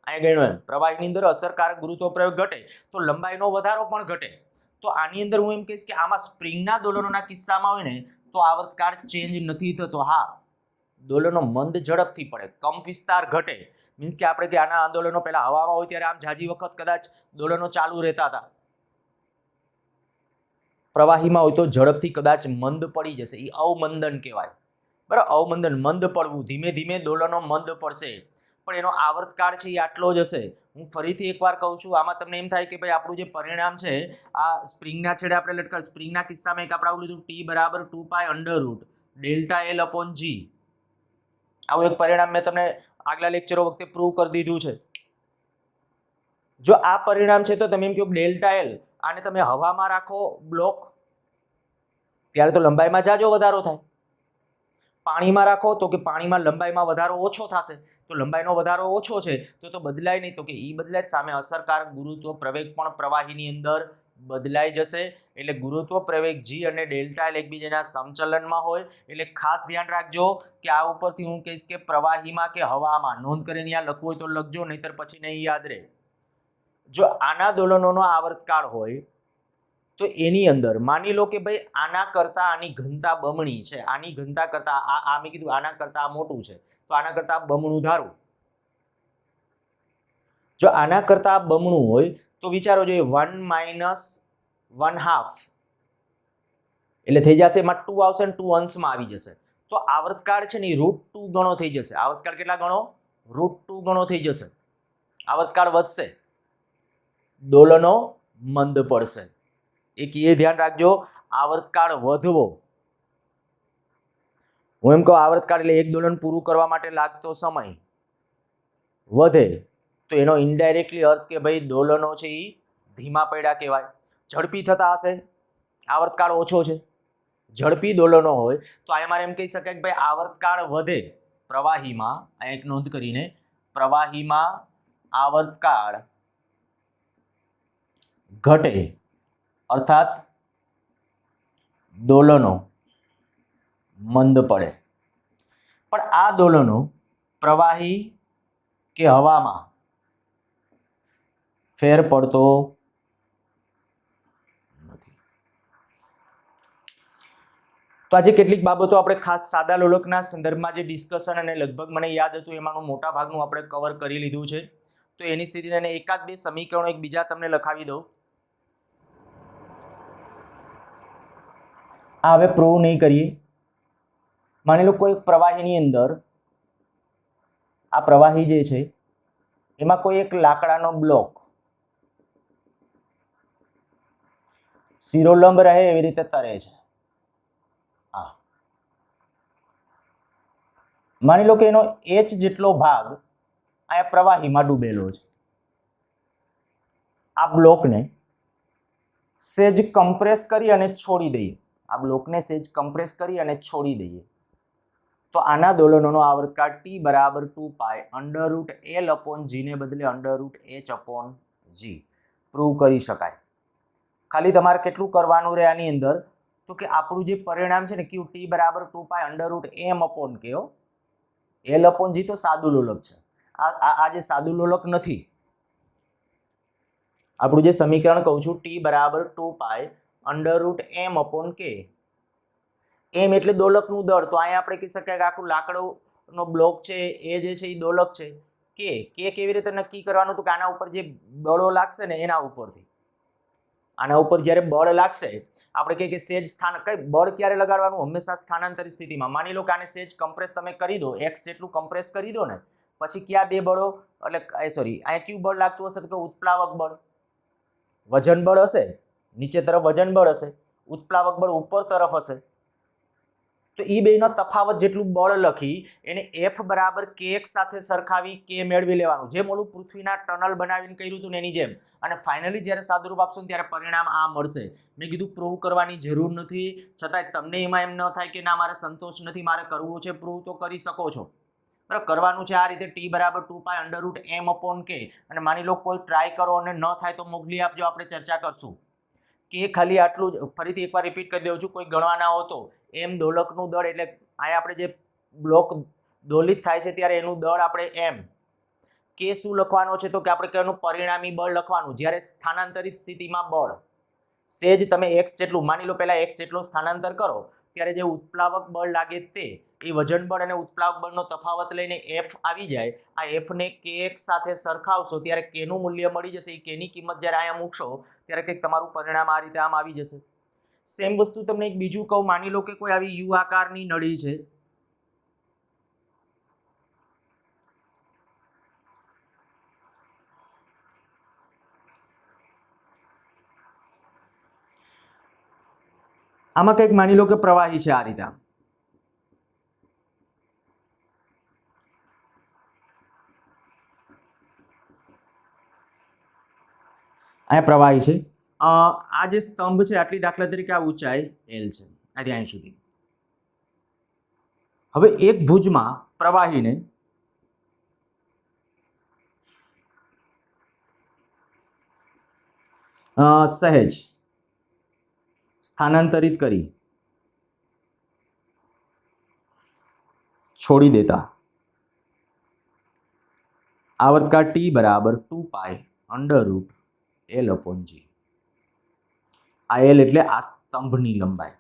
અહીંયા ગણ્યો એમ પ્રવાહીની અંદર અસરકારક ગુરુત્વ પ્રવેગ ઘટે તો લંબાઈનો વધારો પણ ઘટે. તો આની અંદર હું એમ કહીશ કે આમાં સ્પ્રિંગના દોલનોના કિસ્સામાં હોય ને તો આવર્તકાળ ચેન્જ નથી થતો. હા, દોલનો મંદ ઝડપથી પડે, કંપ વિસ્તાર ઘટે, મીન્સ કે આપણે કે આના આંદોલનો પહેલા હવામાં હોય ત્યારે આમ ઝાઝી વખત કદાચ દોલનો ચાલુ રહેતા હતા, પ્રવાહીમાં હોય તો ઝડપથી કદાચ મંદ પડી જશે, એ અવમંદન કહેવાય. બરાબર, અવમંદન, મંદ પડવું, ધીમે ધીમે દોલનો મંદ પડશે, પણ એનો આવર્તકાળ છે એ આટલો જ હશે. હું ફરીથી એકવાર કહું છું, આમાં તમને એમ થાય કે ભાઈ આપણું જે પરિણામ છે આ સ્પ્રિંગના છેડે આપણે લટકાવ્યું, સ્પ્રિંગના કિસ્સામાં એક આપણે આવું લીધું ટી બરાબર 2π√Δl/g. આવું એક પરિણામ મેં તમને આગલા લેક્ચરો વખતે પ્રૂવ કરી દીધું છે. જો આ પરિણામ છે તો તમે એમ કહો ΔL, આને તમે હવામાં રાખો બ્લોક ત્યારે તો લંબાઈમાં જાજો વધારો થાય, પાણીમાં રાખો તો કે પાણીમાં લંબાઈમાં વધારો ઓછો થશે. તો લંબાઈનો વધારો ઓછો છે તો બદલાય નહીં, તો કે એ બદલાય, સામે અસરકારક ગુરુત્વ પ્રવેગ પણ પ્રવાહીની અંદર બદલાઈ જશે. એટલે ગુરુત્વ પ્રવેગ G અને Δl એકબીજાના સમચલનમાં હોય. એટલે ખાસ ધ્યાન રાખજો કે આ ઉપરથી હું કહીશ કે પ્રવાહીમાં કે હવામાં, નોંધ કરીને ત્યાં લખવું હોય તો લખજો, નહીતર પછી નહીં યાદ રહે. જો આના દોલનોનો આવર્તકાળ હોય તો એની અંદર માની લો કે ભાઈ આના કરતા આની ઘનતા બમણી છે, આની ઘનતા કરતા આ મેં કીધું આના કરતા આ મોટું છે તો આના કરતા બમણું ધારું. જો આના કરતા બમણું હોય તો વિચારો જોઈએ 1 - 1/2 એટલે થઈ જશે, એમાં 2 આવશે ને 2 અંશમાં આવી જશે. તો આવર્તકાળ છે ને એ √2 ગણો થઈ જશે. આવર્તકાળ કેટલા ગણો? √2 ગણો થઈ જશે. આવર્તકાળ વધશે, દોલનો મંદ પડશે. એક એ ધ્યાન રાખજો, આવર્તકાળ વધવો, હું એમ કહું આવર્તકાળ એટલે એક દોલન પૂરું કરવા માટે લાગતો સમય વધે તો એનો ઇનડાયરેક્ટલી અર્થ કે ભાઈ દોલનો છે એ ધીમા પડ્યા કહેવાય. ઝડપી થતા હશે, આવર્તકાળ ઓછો છે, ઝડપી દોલનો હોય તો આ મારે એમ કહી શકાય કે ભાઈ આવર્તકાળ વધે પ્રવાહીમાં. આ એક નોંધ કરીને, પ્રવાહીમાં આવર્તકાળ ઘટે અર્થાત દોલનો મંદ પડે. પણ આ દોલનો પ્રવાહી કે હવામાં ફેર પડતો નથી. તો આજે કેટલીક બાબતો આપણે ખાસ સાદા લોલકના સંદર્ભમાં જે ડિસ્કશન અને લગભગ મને યાદ હતું એમાંનું મોટા ભાગનું આપણે કવર કરી લીધું છે. તો એની સ્થિતિને એકાદ બે સમીકરણો એક બીજા તમને લખાવી દઉં. આ હવે પ્રૂવ નહીં કરીએ, માની લો કોઈ પ્રવાહીની અંદર આ પ્રવાહી જે છે એમાં કોઈ એક લાકડાનો બ્લોક શિરોલંબ રહે એવી રીતે તરે છે. આ માની લો કે એનો H જેટલો ભાગ આ પ્રવાહીમાં ડૂબેલો છે. આ બ્લોકને સેજ કમ્પ્રેસ કરી અને છોડી દઈએ. આ બ્લોકને સેજ કમ્પ્રેસ કરી અને છોડી દઈએ તો આના દોલનોનો આવર્તકાળ T બરાબર 2π √L/g ને બદલે √h/g પ્રૂવ કરી શકાય. ખાલી તમારે કેટલું કરવાનું રહે આની અંદર તો કે આપણું જે પરિણામ છે ને Q T બરાબર 2π √m/k. L/g તો સાદું લોલક છે. આ જે સાદું લોલક નથી. આપણું જે સમીકરણ કહું છું T બરાબર 2π √m/k. એમ એટલે દોલકનું દળ. તો અહીંયા આપણે કહી શકાય કે આખું લાકડોનો બ્લોક છે એ જે છે એ દોલક છે. કે કેવી રીતે નક્કી કરવાનું તો કે આના ઉપર જે બળો લાગશે ને એના ઉપરથી. આના ઉપર જ્યારે બળ લાગશે આપણે કહીએ કે સેજ સ્થાન કઈ બળ ક્યારે લગાડવાનું હંમેશા સ્થાનાંતરિત સ્થિતિમાં. માની લો કે આને સેજ કમ્પ્રેસ તમે કરી દો x જેટલું કમ્પ્રેસ કરી દો ને પછી કયા બે બળો એટલે સોરી અહીંયા કયું બળ લાગતું હશે તો કે ઉત્પ્લાવક બળ. વજન બળ હશે નીચે તરફ વજન બળ હશે, ઉત્પ્લાવક બળ ઉપર તરફ હશે. તો એ બેનો તફાવત જેટલું બળ લખી એને F બરાબર kx સાથે સરખાવી k મેળવી લેવાનું. જેમ ઓલું પૃથ્વીના ટનલ બનાવીને કર્યું હતું ને એની જેમ. અને ફાઇનલી જ્યારે સાદુરૂપ આપશો ને ત્યારે પરિણામ આ મળશે. મેં કીધું પ્રૂવ કરવાની જરૂર નથી, છતાંય તમને એમાં એમ ન થાય કે ના મારે સંતોષ નથી, મારે કરવું છે પ્રૂવ, તો કરી શકો છો. બરાબર, કરવાનું છે આ રીતે T બરાબર 2π √m/k. અને માની લો કોઈ ટ્રાય કરો અને ન થાય તો મોકલી આપજો, આપણે ચર્ચા કરશું. કે ખાલી આટલું જ ફરીથી એકવાર રિપીટ કરી દઉં છું, કોઈ ગણવા ના હોતો. એમ દોલકનું દળ એટલે અહીંયા આપણે જે બ્લોક દોલિત થાય છે ત્યારે એનું દળ આપણે એમ. કે શું લખવાનો છે તો કે આપણે એનું પરિણામી બળ લખવાનું. જ્યારે સ્થાનાંતરિત સ્થિતિમાં બળ સેજ તમે x જેટલું માની લો, પહેલા x જેટલું સ્થાનાંતર કરો ત્યારે જે ઉત્પ્લાવક બળ લાગે તે એ વજન બળ અને ઉત્પ્લાવક બળનો તફાવત લઈને F આવી જાય. આ F ને kx સાથે સરખાવશો ત્યારે k નું મૂલ્ય મળી જશે. એ k ની કિંમત જ્યારે અહીંયા મૂકશો ત્યારે કંઈક તમારું પરિણામ આ રીતે આમ આવી જશે. સેમ વસ્તુ તમને એક બીજું કહું. માની લો કે કોઈ આવી યુ આકારની નળી છે. આમાં કંઈક માની લો કે પ્રવાહી છે આ રીતે. અહીંયા પ્રવાહી છે. આ જે સ્તંભ છે આટલી દાખલા તરીકે આ ઊંચાઈ L છે, આ ત્યાં સુધી. હવે એક ભુજમાં પ્રવાહીને સહેજ સ્થાનાંતરિત કરી છોડી દેતા આવર્તકાળ T બરાબર 2π √L/g. આ L એટલે આ સ્તંભની લંબાઈ.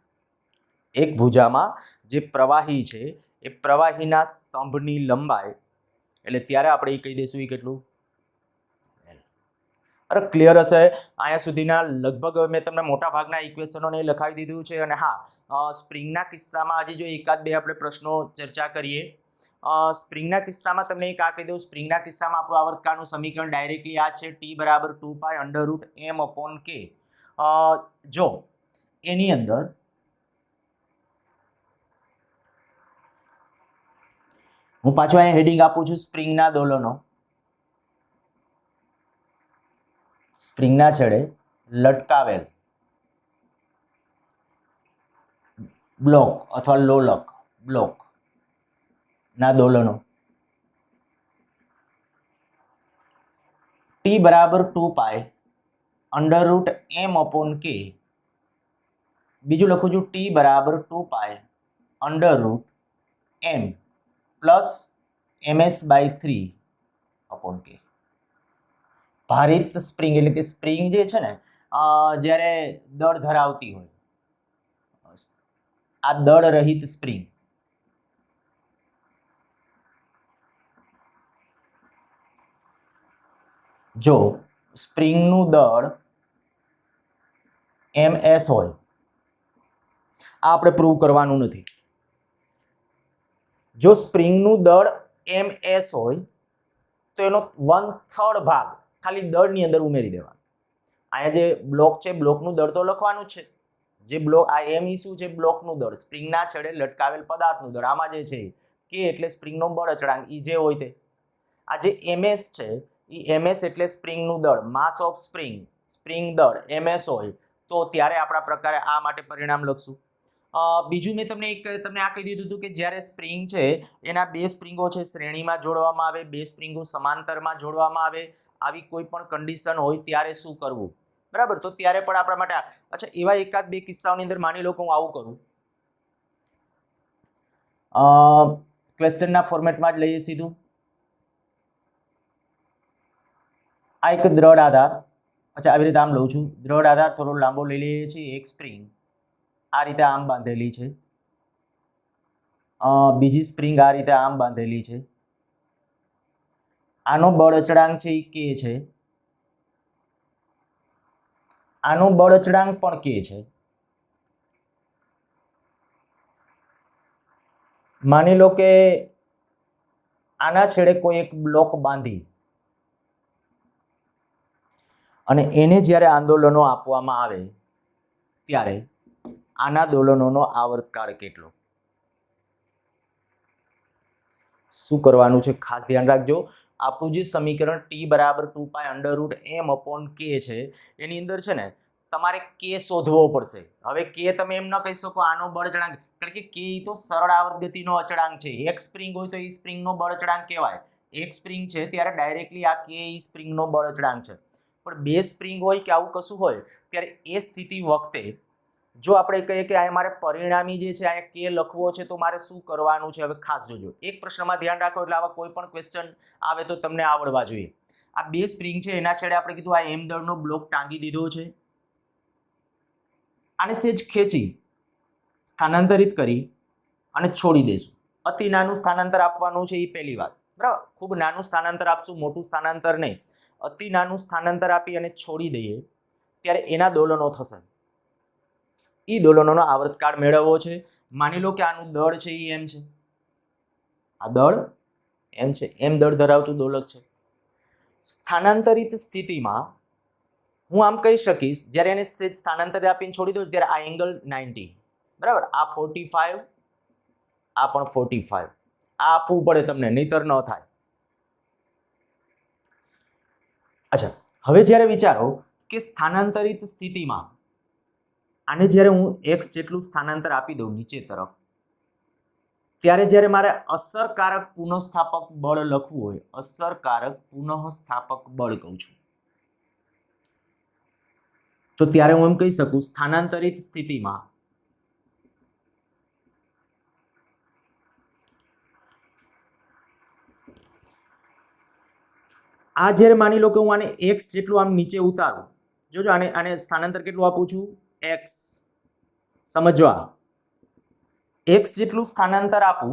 એક ભુજામાં જે પ્રવાહી છે એ પ્રવાહીના સ્તંભની લંબાઈ એટલે ત્યારે આપણે એ કહી દઈશું એ કેટલું L. અરે ક્લિયર હશે અહીંયા સુધીના? લગભગ મેં તમને મોટા ભાગના ઇક્વેશનોને લખાવી દીધું છે. અને હા, સ્પ્રિંગના કિસ્સામાં હજી જો એકાદ બે આપણે પ્રશ્નો ચર્ચા કરીએ. સ્પ્રિંગના કિસ્સામાં તમને એક આ કહી દઉં. સ્પ્રિંગના કિસ્સામાં આપણું આવર્તકાળનું સમીકરણ ડાયરેક્ટલી આ છે T બરાબર 2π √m/k. જો એની અંદર હું પાછું અહીંયા હેડિંગ આપું છું સ્પ્રિંગના દોલનો. સ્પ્રિંગના છેડે લટકાવેલ બ્લોક અથવા લોલક બ્લોક ના દોલનો T બરાબર 2π √m/k. બીજું લખું છું T બરાબર 2π √m પ્લસ ms/3/k. ભારિત સ્પ્રિંગ એટલે કે સ્પ્રિંગ જે છે ને જ્યારે દળ ધરાવતી હોય, આ દળ રહિત સ્પ્રિંગ. જો સ્પ્રિંગનું દળ ms હોય, આ આપણે પ્રૂવ કરવાનું નથી. જો સ્પ્રિંગનું દળ ms હોય તો એનો 1/3 ભાગ ખાલી દળની અંદર ઉમેરી દેવાનો. અહીંયા જે બ્લોક છે બ્લોકનું દળ તો લખવાનું જ છે. જે બ્લોક આ એમ શું છે? બ્લોકનું દળ, સ્પ્રિંગના છેડે લટકાવેલ પદાર્થનું દળ. આમાં જે છે કે એટલે સ્પ્રિંગનો બળ અચળાંક ઈ જે હોય તે. આ જે ms છે એ ms એટલે સ્પ્રિંગનું દળ, માસ ઓફ સ્પ્રિંગ, સ્પ્રિંગ દળ ms હોય તો ત્યારે આપણા પ્રકારે આ માટે પરિણામ લખશું. બીજું મેં તમને આ કહી દીધું હતું કે જ્યારે સ્પ્રિંગ છે એના બે સ્પ્રિંગો છે શ્રેણીમાં જોડવામાં આવે, બે સ્પ્રિંગો સમાંતરમાં જોડવામાં આવે, આવી કોઈ પણ કન્ડિશન હોય ત્યારે શું કરવું? બરાબર, તો ત્યારે પણ આપણા માટે અચ્છા એવા એકાદ બે કિસ્સાઓની અંદર માની લો કે હું આવું કરું. ક્વેશ્ચનના ફોર્મેટમાં જ લઈએ સીધું. આ એક દ્રઢ આધાર, અચ્છા આવી રીતે આમ લઉં છું, દ્રઢ આધાર થોડો લાંબો લઈ લઈએ છીએ, એક સ્પ્રિંગ આ રીતે આમ બાંધેલી છે, બીજી સ્પ્રિંગ આ રીતે આમ બાંધેલી છે, આનો બળ અચળાંક છે એ કે છે, આનો બળ અચળાંક પણ કે છે. માની લો કે આના છેડે કોઈ એક બ્લોક બાંધી અને એને જ્યારે આંદોલનો આપવામાં આવે ત્યારે આના દોલનોનો આવર્તકાળ કેટલો? શું કરવાનું છે ખાસ ધ્યાન રાખજો. આપણું જે સમીકરણ t બરાબર 2π√m/k છે એની અંદર છે ને તમારે k શોધવો પડશે. હવે k તમે એમ ન કહી શકો આનો બળ અચળાંક, કારણ કે k તો સરળ આવર્ત ગતિનો અચળાંક છે. એક સ્પ્રિંગ હોય તો એ સ્પ્રિંગનો બળ અચળાંક કહેવાય. એક સ્પ્રિંગ છે ત્યારે ડાયરેક્ટલી આ k એ સ્પ્રિંગનો બળ અચળાંક છે. પણ બે સ્પ્રિંગ હોય કે આવું કશું હોય ત્યારે એ સ્થિતિ વખતે જો આપણે કહીએ કે આ મારે પરિણામી જે છે આ કે લખવો છે તો મારે શું કરવાનું છે? હવે ખાસ જોજો, એક પ્રશ્નમાં ધ્યાન રાખો એટલે આવા કોઈ પણ ક્વેશ્ચન આવે તો તમને આવડવા જોઈએ. આ બે સ્પ્રિંગ છે એના છેડે આપણે કીધું આ એમ દળનો બ્લોક ટાંગી દીધો છે. આને સેજ ખેંચી સ્થાનાંતરિત કરી અને છોડી દેશું. અતિ નાનું સ્થાનાંતર આપવાનું છે એ પહેલી વાત, બરાબર. ખૂબ નાનું સ્થાનાંતર આપશું, મોટું સ્થાનાંતર નહીં. અતિ નાનું સ્થાનાંતર આપી અને છોડી દઈએ ત્યારે એના દોલનો થશે. એ દોલનોનો આવર્તકાળ મેળવવો છે. માની લો કે આનું દળ છે એ એમ છે, આ દળ એમ છે, એમ દળ ધરાવતું દોલક છે. સ્થાનાંતરિત સ્થિતિમાં હું આમ કહી શકીશ જ્યારે એને સ્થાનાંતર આપીને છોડી દઉં ત્યારે આ એંગલ 90, બરાબર, આ 45, આ પણ 45. આ આપવું પડે તમને, નહીતર ન થાય. અચ્છા, હવે જ્યારે વિચારો કે સ્થાનાંતરિત સ્થિતિમાં આને જ્યારે હું x જેટલું સ્થાનાંતર આપી દઉં નીચે તરફ ત્યારે જ્યારે મારે અસરકારક પુનઃસ્થાપક બળ લખવું હોય, અસરકારક પુનઃસ્થાપક બળ કહું છું, તો ત્યારે હું એમ કહી શકું સ્થાનાંતરિત સ્થિતિમાં આ જ્યારે માની લો કે હું આને x જેટલું આમ નીચે ઉતારું, જોજો આને સ્થાનાંતર કેટલું આપું છું? x. સમજો, આ x જેટલું સ્થાનાંતર આપું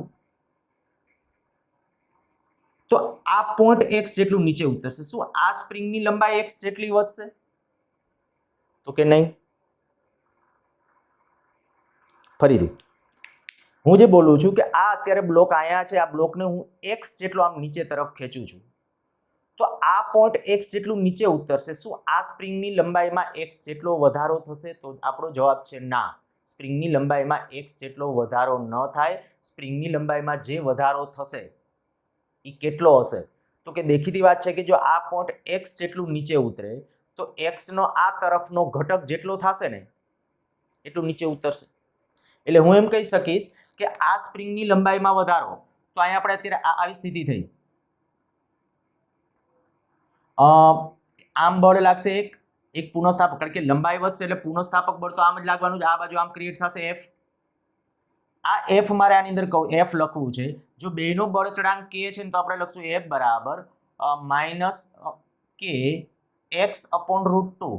તો આ પોઈન્ટ x જેટલું નીચે ઉતરશે. શું આ સ્પ્રિંગની લંબાઈ x જેટલી વધશે? તો કે નહીં. ફરીથી હું જે બોલું છું કે આ અત્યારે બ્લોક અહીંયા છે, આ બ્લોકને હું x જેટલો આમ નીચે તરફ ખેંચું છું તો આ પોઈન્ટ x જેટલું નીચે ઉતરશે. શું આ સ્પ્રિંગની લંબાઈમાં x જેટલો વધારો થશે? તો આપણો જવાબ છે ના. સ્પ્રિંગની લંબાઈમાં x જેટલો વધારો ન થાય. સ્પ્રિંગની લંબાઈમાં જે વધારો થશે એ કેટલો હશે? તો કે દેખીતી વાત છે કે જો આ પોઈન્ટ x જેટલું નીચે ઉતરે તો x નો આ તરફનો ઘટક જેટલો થશે ને એટલું નીચે ઉતરશે. એટલે હું એમ કહી શકીશ કે આ સ્પ્રિંગની લંબાઈમાં વધારો, તો અહીંયા આપણે અત્યારે આવી સ્થિતિ થઈ, આમ બળ લાગશે એક પુનઃસ્થાપક, કારણ કે લંબાઈ વધશે એટલે પુનઃસ્થાપક બળ તો આમ જ લાગવાનું છે. આ બાજુ આમ ક્રિએટ થશે f. આ f મારે આની અંદર કહું f લખવું છે. જો બેનો બળ અચળાંક k છે ને તો આપણે લખશું f બરાબર -k x/√2.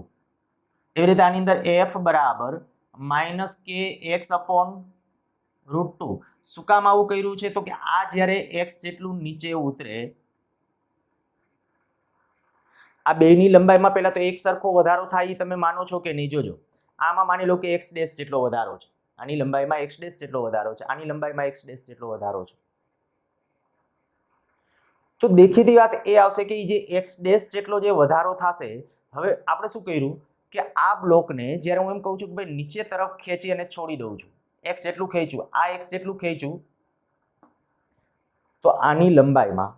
એવી રીતે આની અંદર f બરાબર -k x/√2. શું કામ આવું કર્યું છે? તો કે આ જ્યારે x જેટલું નીચે ઉતરે આ બેની લંબાઈમાં પહેલા તો એક સરખો વધારો થાય એ તમે માનો છો કે નહીં? જોજો, આમાં માની લો કે x' જેટલો વધારો છે, આની લંબાઈમાં x' જેટલો વધારો છે, આની લંબાઈમાં x' જેટલો વધારો છે. તો દેખીતી વાત એ આવશે કે જે એક્સ ડેશ જેટલો જે વધારો થશે, હવે આપણે શું કર્યું કે આ બ્લોકને જ્યારે હું એમ કહું છું કે ભાઈ નીચે તરફ ખેંચી અને છોડી દઉં છું, એક્સ જેટલું ખેંચું, આ એક્સ જેટલું ખેંચું, તો આની લંબાઈમાં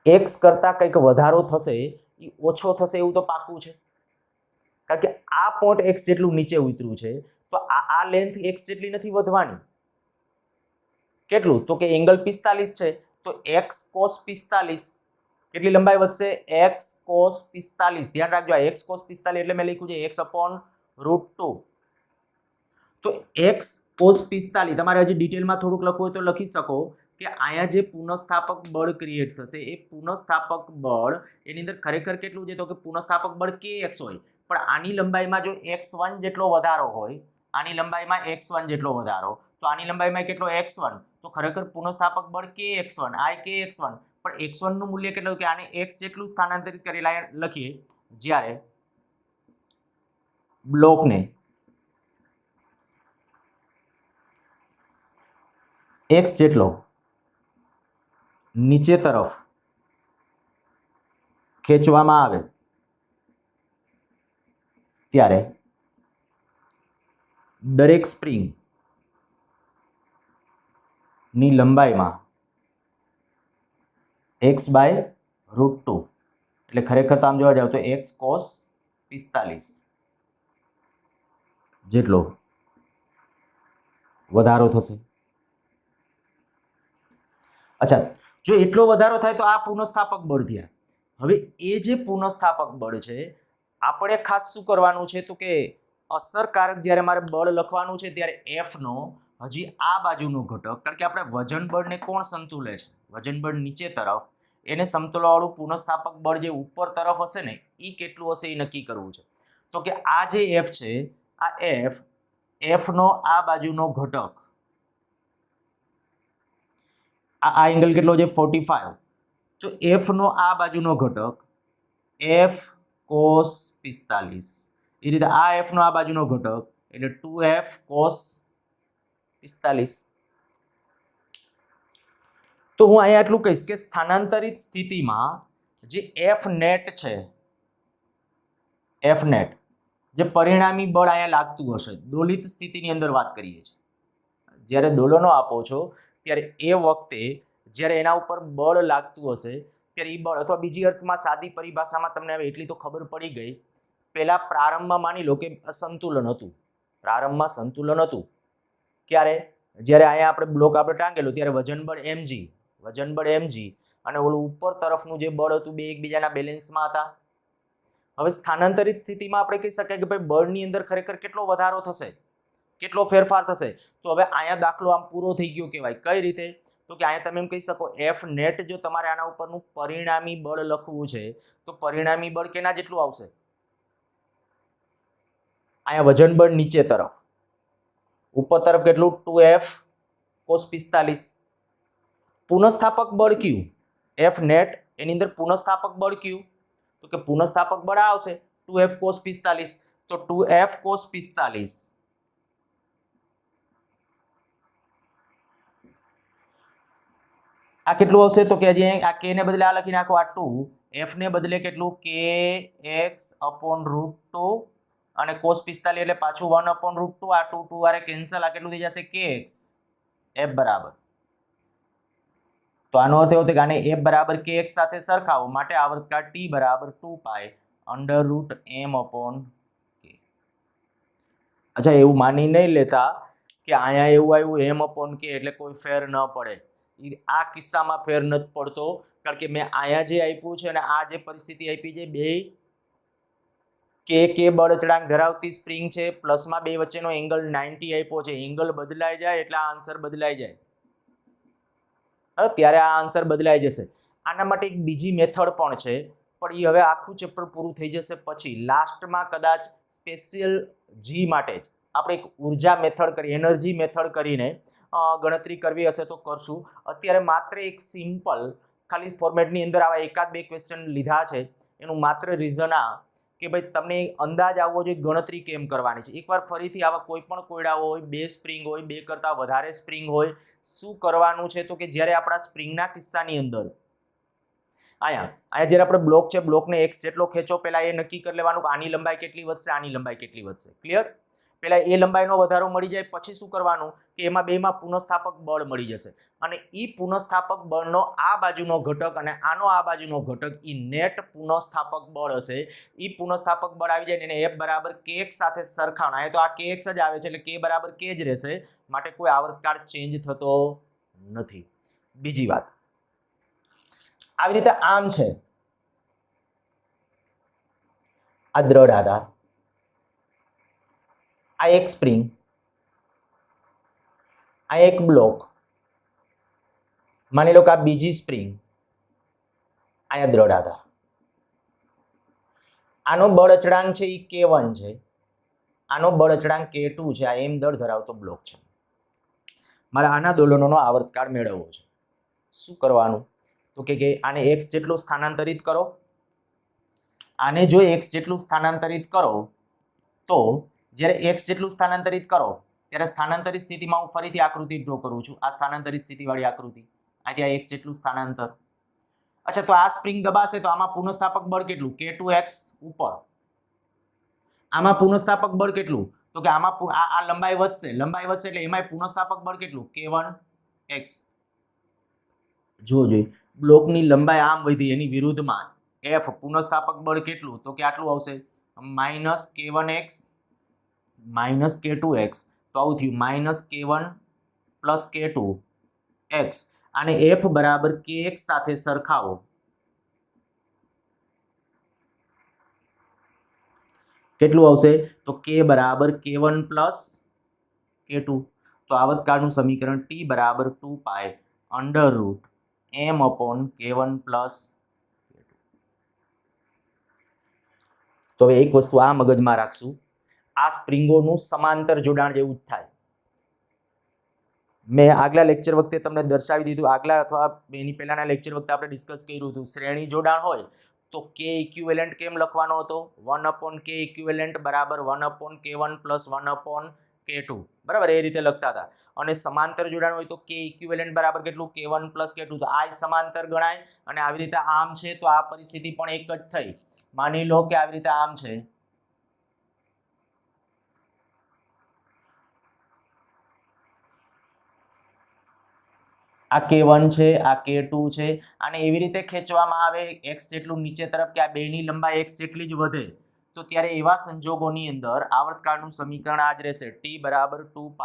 એક્સ કરતાં કંઈક વધારો થશે, એ ઓછો થશે એવું તો પાક્કું છે, કારણ કે આ પોઈન્ટ એક્સ જેટલું નીચે ઉતર્યું છે, તો આ લેન્થ એક્સ જેટલી નથી વધવાની. કેટલું? તો કે એંગલ 45 છે, તો એક્સ કોસ 45 કેટલી લંબાઈ વધશે? X cos 45. ધ્યાન રાખજો, આ એક્સ કોસ 45 એટલે મેં લખ્યું છે એક્સ અપોન √2. તો એક્સ કોસ 45 તમારે હજી ડિટેલમાં થોડુંક લખવું હોય તો લખી શકો કે અહીંયા જે પુનઃસ્થાપક બળ ક્રિએટ થશે, એ પુનઃસ્થાપક બળ એની અંદર ખરેખર કેટલું છે? તો કે પુનઃસ્થાપક બળ kx હોય, પણ આની લંબાઈમાં જો x1 જેટલો વધારો હોય, આની લંબાઈમાં x1 જેટલો વધારો, તો આની લંબાઈમાં કેટલો? x1, તો ખરેખર પુનઃસ્થાપક બળ kx1, આ kx1, પણ x1 નું મૂલ્ય કેટલું? કે આને x જેટલું સ્થાનાંતરિત કરી લખીએ, જ્યારે બ્લોકને x જેટલો નીચે તરફ ખેંચવામાં આવે ત્યારે દરેક સ્પ્રિંગ ની લંબાઈમાં x બાય √2, એટલે ખરેખર તો આમ જોવા જાવ તો x કોસ 45 જેટલો વધારો થશે. અચ્છા, જો એટલો વધારો થાય તો આ પુનઃસ્થાપક બળ થયા. હવે એ જે પુનઃસ્થાપક બળ છે, આપણે ખાસ શું કરવાનું છે? તો કે અસરકારક જ્યારે મારે બળ લખવાનું છે ત્યારે એફ નો હજી આ બાજુનો ઘટક, કારણ કે આપણે વજન બળને કોણ સંતુલે છે? વજન બળ નીચે તરફ, એને સમતોલવાળું પુનઃસ્થાપક બળ જે ઉપર તરફ હશે ને, એ કેટલું હશે એ નક્કી કરવું છે. તો કે આ જે એફ છે, આ એફ નો આ બાજુનો ઘટક, આ એંગલ કેટલો છે? 45. તો એફ નો આ બાજુનો ઘટક એફ કોસ 45, એ રીતે આ એફ નો આ બાજુનો ઘટક એટલે 2f કોસ 45. તો હું અહીંયા એટલું કહીશ કે સ્થાનાંતરિત સ્થિતિમાં જે એફ નેટ છે, એફ નેટ જે પરિણામી બળ અહીંયા લાગતું હશે, દોલિત સ્થિતિની અંદર વાત કરીએ છીએ, જ્યારે દોલનો આપો છો ત્યારે એ વખતે જ્યારે એના ઉપર બળ લાગતું હશે ત્યારે એ બળ, અથવા બીજી અર્થમાં સાદી પરિભાષામાં તમને હવે એટલી તો ખબર પડી ગઈ, પહેલા પ્રારંભમાં માની લો કે સંતુલન હતું, પ્રારંભમાં સંતુલન હતું. ક્યારે? જ્યારે અહીંયા આપણે બ્લોક આપણે ટાંગેલું ત્યારે વજન બળ mg અને ઓલું ઉપર તરફનું જે બળ હતું બે એકબીજાના બેલેન્સમાં હતા. હવે સ્થાનાંતરિત સ્થિતિમાં આપણે કહી શકાય કે ભાઈ બળની અંદર ખરેખર કેટલો વધારો થશે, કેટલો ફેરફાર થશે. તો હવે અહીંયા દાખલો આમ પૂરો થઈ ગયો કહેવાય. કઈ રીતે? તો કે અહીંયા તમે એમ કહી શકો એફ નેટ જો તમારે આના ઉપરનું પરિણામી બળ લખવું છે, તો પરિણામી બળ કેના જેટલું આવશે? અહીંયા વજન બળ નીચે તરફ, ઉપર તરફ કેટલું? 2f cos 45. પુનઃસ્થાપક બળ કયું? એફ નેટ, એની અંદર પુનઃસ્થાપક બળ કયું? તો કે પુનઃસ્થાપક બળ આવશે 2f cos 45. તો 2f cos 45 આ કેટલું આવશે? તો કે હજી આ k ને બદલે આ લખી નાખો, આ 2, f ને બદલે કેટલું? kx upon √2 અને cos 45 એટલે પાછું 1 upon √2, આ 2 2 આરે કેન્સલ, આ કેટલું થઈ જશે? kx. f બરાબર, તો આનો અર્થ એવો થાય કે આને f બરાબર kx સાથે સરખાવો, માટે આવર્તકાળ t બરાબર 2π √m upon k. અચ્છા, એવું માની નહીં લેતા કે અહીંયા એવું આવ્યું m upon k એટલે કોઈ ફેર ન પડે. આ કિસ્સામાં ફેર નથી પડતો, કારણ કે મેં અહીંયા જે આપ્યું છે અને આ જે પરિસ્થિતિ આપી છે, બે કે બળ અચળાંક ધરાવતી સ્પ્રિંગ છે, પ્લસમાં બે વચ્ચેનો એંગલ 90 આપ્યો છે. એંગલ બદલાઈ જાય એટલે આ આન્સર બદલાઈ જાય, ત્યારે આ આન્સર બદલાઈ જશે. આના માટે એક બીજી મેથડ પણ છે, પણ એ હવે આખું ચેપ્ટર પૂરું થઈ જશે પછી લાસ્ટમાં કદાચ સ્પેશિયલ જી માટે જ આપણે એક ઉર્જા મેથડ કરી, એનર્જી મેથડ કરીને ગણતરી કરવી હશે તો કરશું. અત્યારે માત્ર એક સિમ્પલ ખાલી ફોર્મેટની અંદર આવા એકાદ બે ક્વેશ્ચન લીધા છે. એનું માત્ર રીઝન આ કે ભાઈ તમને અંદાજ આવવો જોઈએ ગણતરી કેમ કરવાની છે. એકવાર ફરીથી આવા કોઈ પણ કોયડાઓ હોય, 2 સ્પ્રિંગ હોય, 2 કરતાં વધારે સ્પ્રિંગ હોય, શું કરવાનું છે તો કે જ્યારે આપણા સ્પ્રિંગના કિસ્સાની અંદર અહીંયા જ્યારે આપણે બ્લોક છે, બ્લોકને x જેટલો ખેંચો, પહેલા એ નક્કી કરી લેવાનું કે આની લંબાઈ કેટલી વધશે, આની લંબાઈ કેટલી વધશે. ક્લિયર? પહેલા એ લંબાઈનો વધારો મળી જાય, પછી શું કરવાનું કે એમાં બેમાં પુનઃસ્થાપક બળ મળી જશે અને એ પુનઃસ્થાપક બળનો આ બાજુનો ઘટક અને આનો આ બાજુનો ઘટક એ નેટ પુનઃસ્થાપક બળ હશે. એ પુનઃસ્થાપક બળ આવી જાય ને એને F બરાબર kx સાથે સરખાવવાનું. અહીંયા તો આ kx જ આવે છે એટલે k બરાબર k જ રહેશે, માટે કોઈ આવર્તકાળ ચેન્જ થતો નથી. બીજી વાત, આવી રીતે આમ છે આ દ્રઢ આધાર, આ એક સ્પ્રિંગ, આ એક બ્લોક, માની લો કે આ બીજી સ્પ્રિંગ, અહીંયા દ્રઢ આધાર. આનો બળ અચળાંક છે એ K1 છે, આનો બળ અચળાંક K2 છે. આ એમ દળ ધરાવતો બ્લોક છે. મારે આના દોલનોનો આવર્તકાળ મેળવવો છે. શું કરવાનું તો કે આને x જેટલું સ્થાનાંતરિત કરો. આને જો x જેટલું સ્થાનાંતરિત કરો તો જ્યારે x જેટલું સ્થાનાંતરિત કરો ત્યારે સ્થાનાંતરિત સ્થિતિમાં હું ફરીથી આકૃતિ ડ્રો કરું છું. આ સ્થાનાંતરિત સ્થિતિવાળી આકૃતિ, આથી આ x જેટલું સ્થાનાંતર. અચ્છા, તો આ સ્પ્રિંગ દબાશે તો આમાં પુનઃસ્થાપક બળ કેટલું? K2x ઉપર. આમાં પુનઃસ્થાપક બળ કેટલું? તો કે આમાં આ લંબાઈ વધશે એટલે એમાંય પુનઃસ્થાપક બળ કેટલું? K1x. જોઈ બ્લોકની લંબાઈ આમ વધી, એની વિરુદ્ધમાં F પુનઃસ્થાપક બળ કેટલું? તો કે આટલું આવશે, -K1x -K2x. તો આવું થયું -K1 + K2x. આને F બરાબર kx સાથે સરખાવો. કેટલું આવશે? તો k બરાબર K1 + K2. તો આવર્તકાળનું સમીકરણ T બરાબર 2π √m/K1 + K2. તો હવે એક વસ્તુ આ મગજમાં રાખશું, આ સ્પ્રિંગોનું સમાંતર જોડાણ જેવું જ થાય. મેં આગલા લેક્ચર વખતે તમને દર્શાવી દીધું, આગલા અથવા એની પહેલાના લેક્ચર વખતે આપણે ડિસ્કસ કર્યું હતું. શ્રેણી જોડાણ હોય તો K ઇક્વિવેલન્ટ કેમ લખવાનો હતો? 1/K ઇક્વિવેલન્ટ બરાબર 1/K1 + 1/K2. બરાબર, એ રીતે લખતા હતા. અને સમાંતર જોડાણ હોય તો K ઇક્વિવેલન્ટ બરાબર કેટલું? K1 + K2. તો આ સમાંતર ગણાય. અને આવી રીતે આમ છે તો આ પરિસ્થિતિ પણ એક જ થઈ. માની લો કે આવી રીતે આમ છે, આ K1 છે, આ K2 છે, અને એવી રીતે ખેંચવામાં આવે x જેટલું નીચે તરફ કે આ બેની લંબાઈ x જેટલી જ વધે, તો ત્યારે એવા સંજોગોની અંદર આવર્તકાળનું સમીકરણ આ જ રહેશે, T બરાબર 2π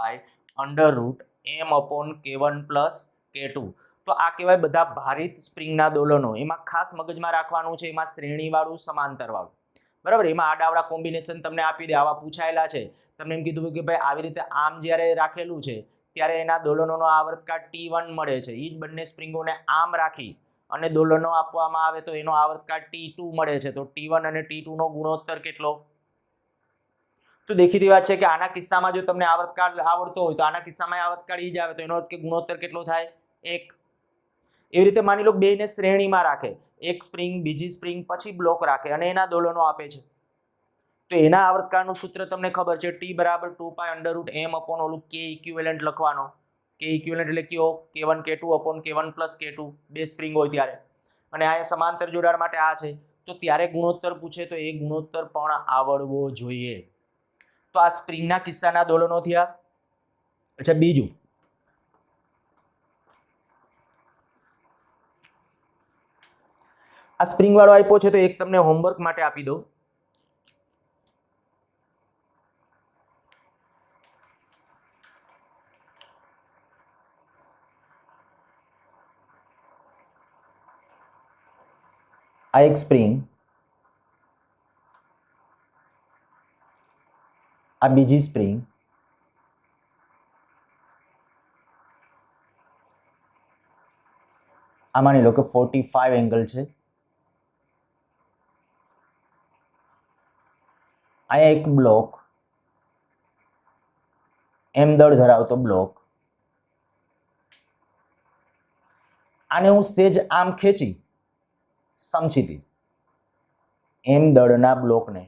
√m/K1 + K2. તો આ કહેવાય બધા ભારિત સ્પ્રિંગના દોલનો. એમાં ખાસ મગજમાં રાખવાનું છે, એમાં શ્રેણીવાળું, સમાંતરવાળું. બરાબર, એમાં આડાવડા કોમ્બિનેશન તમને આપી દે, આવા પૂછાયેલા છે. તમને એમ કીધું કે ભાઈ આવી રીતે આમ જ્યારે રાખેલું છે ત્યારે એના દોલનોનો આવર્તકાળ T1 મળે છે. એ જ બંને સ્પ્રિંગોને આમ રાખી અને દોલનો આપવામાં આવે તો એનો આવર્તકાળ T2 મળે છે. તો T1 અને T2 નો ગુણોત્તર કેટલો? તો દેખીતી વાત છે કે આના કિસ્સામાં જો તમને આવર્તકાળ આવડતો હોય તો આના કિસ્સામાં આવર્તકાળ એ જ આવે, તો એનો અર્થ કે ગુણોત્તર કેટલો થાય? 1. એવી રીતે માની લો બેને શ્રેણીમાં રાખે, એક સ્પ્રિંગ, બીજી સ્પ્રિંગ, પછી બ્લોક રાખે અને એના દોલનો આપે છે, તો એના આવર્તકાળનું સૂત્ર તમને ખબર છે, T બરાબર 2π √m/K ઇક્વિવેલન્ટ લખવાનો. K ઇક્વિવેલન્ટ એટલે કયો? K1 K2 K1 + K2. બે સ્પ્રિંગ હોય ત્યારે. અને આ સમાંતર જોડાણ માટે આ છે, તો ત્યારે ગુણોત્તર પૂછે તો એ ગુણોત્તર પણ આવડવો જોઈએ. તો આ સ્પ્રિંગના કિસ્સાના દોલનો થયા. અચ્છા, બીજું, આ સ્પ્રિંગ વાળો આપ્યો છે તો એક તમને હોમવર્ક માટે આપી દઉં. આ એક સ્પ્રિંગ, આ બીજી સ્પ્રિંગ, આ માની લો કે 45 એંગલ છે. અહીંયા એક બ્લોક, એમ દળ ધરાવતો બ્લોક. આને હું સેજ આમ ખેંચી સમછીતી, એમ દળના બ્લોકને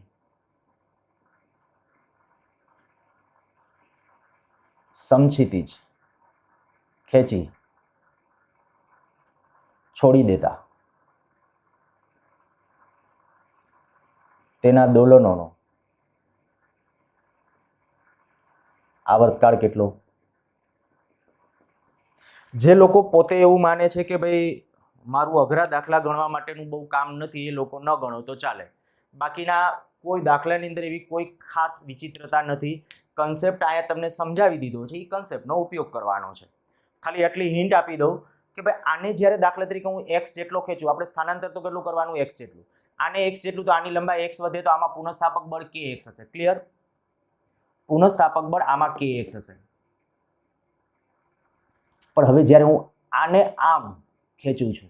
સમક્ષિતિજ ખેંચી છોડી દેતા તેના દોલનોનો આવર્તકાળ કેટલો? જે લોકો પોતે એવું માને છે કે ભાઈ મારું અઘરા દાખલા ગણવા માટેનું બહુ કામ નથી, એ લોકો ન ગણો તો ચાલે. બાકીના કોઈ દાખલાની અંદર એવી કોઈ ખાસ વિચિત્રતા નથી. કન્સેપ્ટ અહીંયા તમને સમજાવી દીધો છે, એ કન્સેપ્ટનો ઉપયોગ કરવાનો છે. ખાલી આટલી હિન્ટ આપી દઉં કે ભાઈ આને જ્યારે દાખલા તરીકે હું એક્સ જેટલો ખેંચું, આપણે સ્થાનાંતર તો કેટલું કરવાનું? એક્સ જેટલું. આને એક્સ જેટલું તો આની લંબાઈ એક્સ વધે તો આમાં પુનઃસ્થાપક બળ કે એક્સ હશે. ક્લિયર? પુનઃસ્થાપક બળ આમાં કે એક્સ હશે. પણ હવે જ્યારે હું આને આમ ખેંચું છું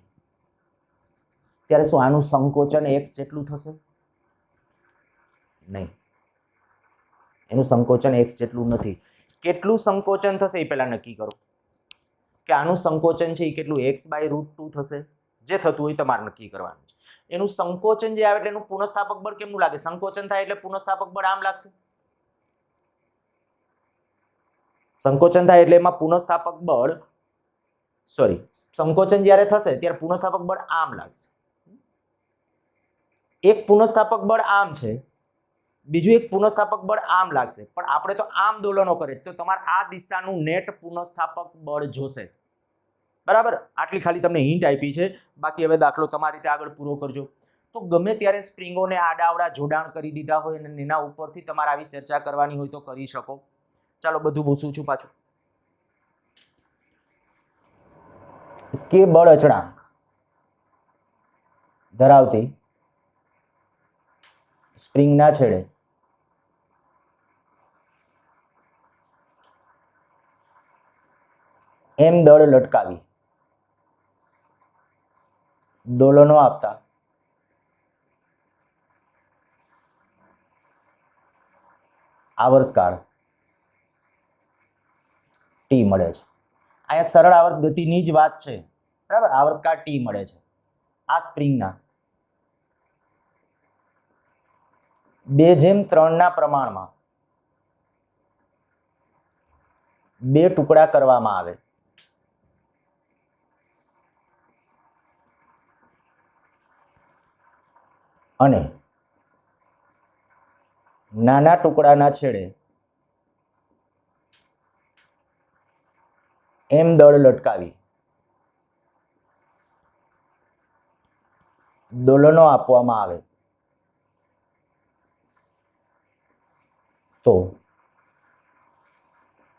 ત્યારે શું આનું સંકોચન એક્સ જેટલું થશે? નહીં, એનું સંકોચન એક્સ જેટલું નથી. કેટલું સંકોચન થશે એ પહેલા નક્કી કરો કે આનું સંકોચન છે એ કેટલું? x/√2 થશે. જે થતું હોય તમારે નક્કી કરવાનું છે. એનું સંકોચન જે આવે એટલે એનું પુનઃસ્થાપક બળ કેમનું લાગે? સંકોચન થાય એટલે પુનઃસ્થાપક બળ આમ લાગશે. સંકોચન થાય એટલે એમાં પુનઃસ્થાપક બળ સંકોચન જ્યારે થશે ત્યારે પુનઃસ્થાપક બળ આમ લાગશે. એક પુનઃસ્થાપક બળ આમ છે, બીજું એક પુનઃસ્થાપક બળ આમ લાગશે, પણ આપણે તો આમ દોલનો કરે તો તમારે આ દિશાનું નેટ પુનઃસ્થાપક બળ જોશે. બરાબર? આટલી ખાલી તમને હિન્ટ આપી છે. બાકી હવે દાખલો તમારી રીતે આગળ પૂરો કરજો. તો ગમે ત્યારે સ્પ્રિંગોને આડાઅવળા જોડાણ કરી દીધા હોય અને એના ઉપરથી તમારે આવી ચર્ચા કરવાની હોય તો કરી શકો. ચાલો બધું પૂછું છું પાછું. કે બળ અચળાંક ધરાવતી સ્પ્રિંગના છેડે એમ દળ લટકાવી દોલનો આપતા આવર્તકાળ ટી મળે છે. અહીંયા સરળ આવર્ત ગતિની જ વાત છે. બરાબર? આવર્તકાળ ટી મળે છે. આ સ્પ્રિંગના 2:3 પ્રમાણમાં 2 ટુકડા કરવામાં આવે અને નાના ટુકડાના છેડે એમ દળ લટકાવી દોલનો આપવામાં આવે તો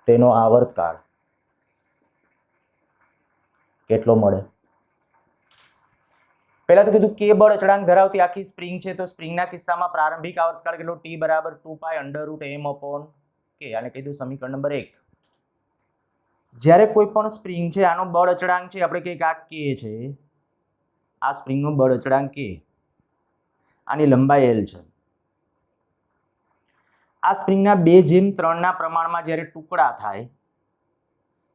તેનો આવર્તકાળ કેટલો મળે? પહેલા તો કીધું કે બળ અચળાંક ધરાવતી આખી સ્પ્રિંગ છે, તો સ્પ્રિંગના કિસ્સામાં પ્રારંભિક આવર્તકાળ કેટલો? T = 2π√m/k. આને કીધું સમીકરણ નંબર 1. જ્યારે કોઈ પણ સ્પ્રિંગ છે આનો બળ અચળાંક છે આપણે કહીએ કે આ k છે, આ સ્પ્રિંગનો બળ અચળાંક k, આની લંબાઈ l છે. આ સ્પ્રિંગના 2:3 પ્રમાણમાં જ્યારે ટુકડા થાય,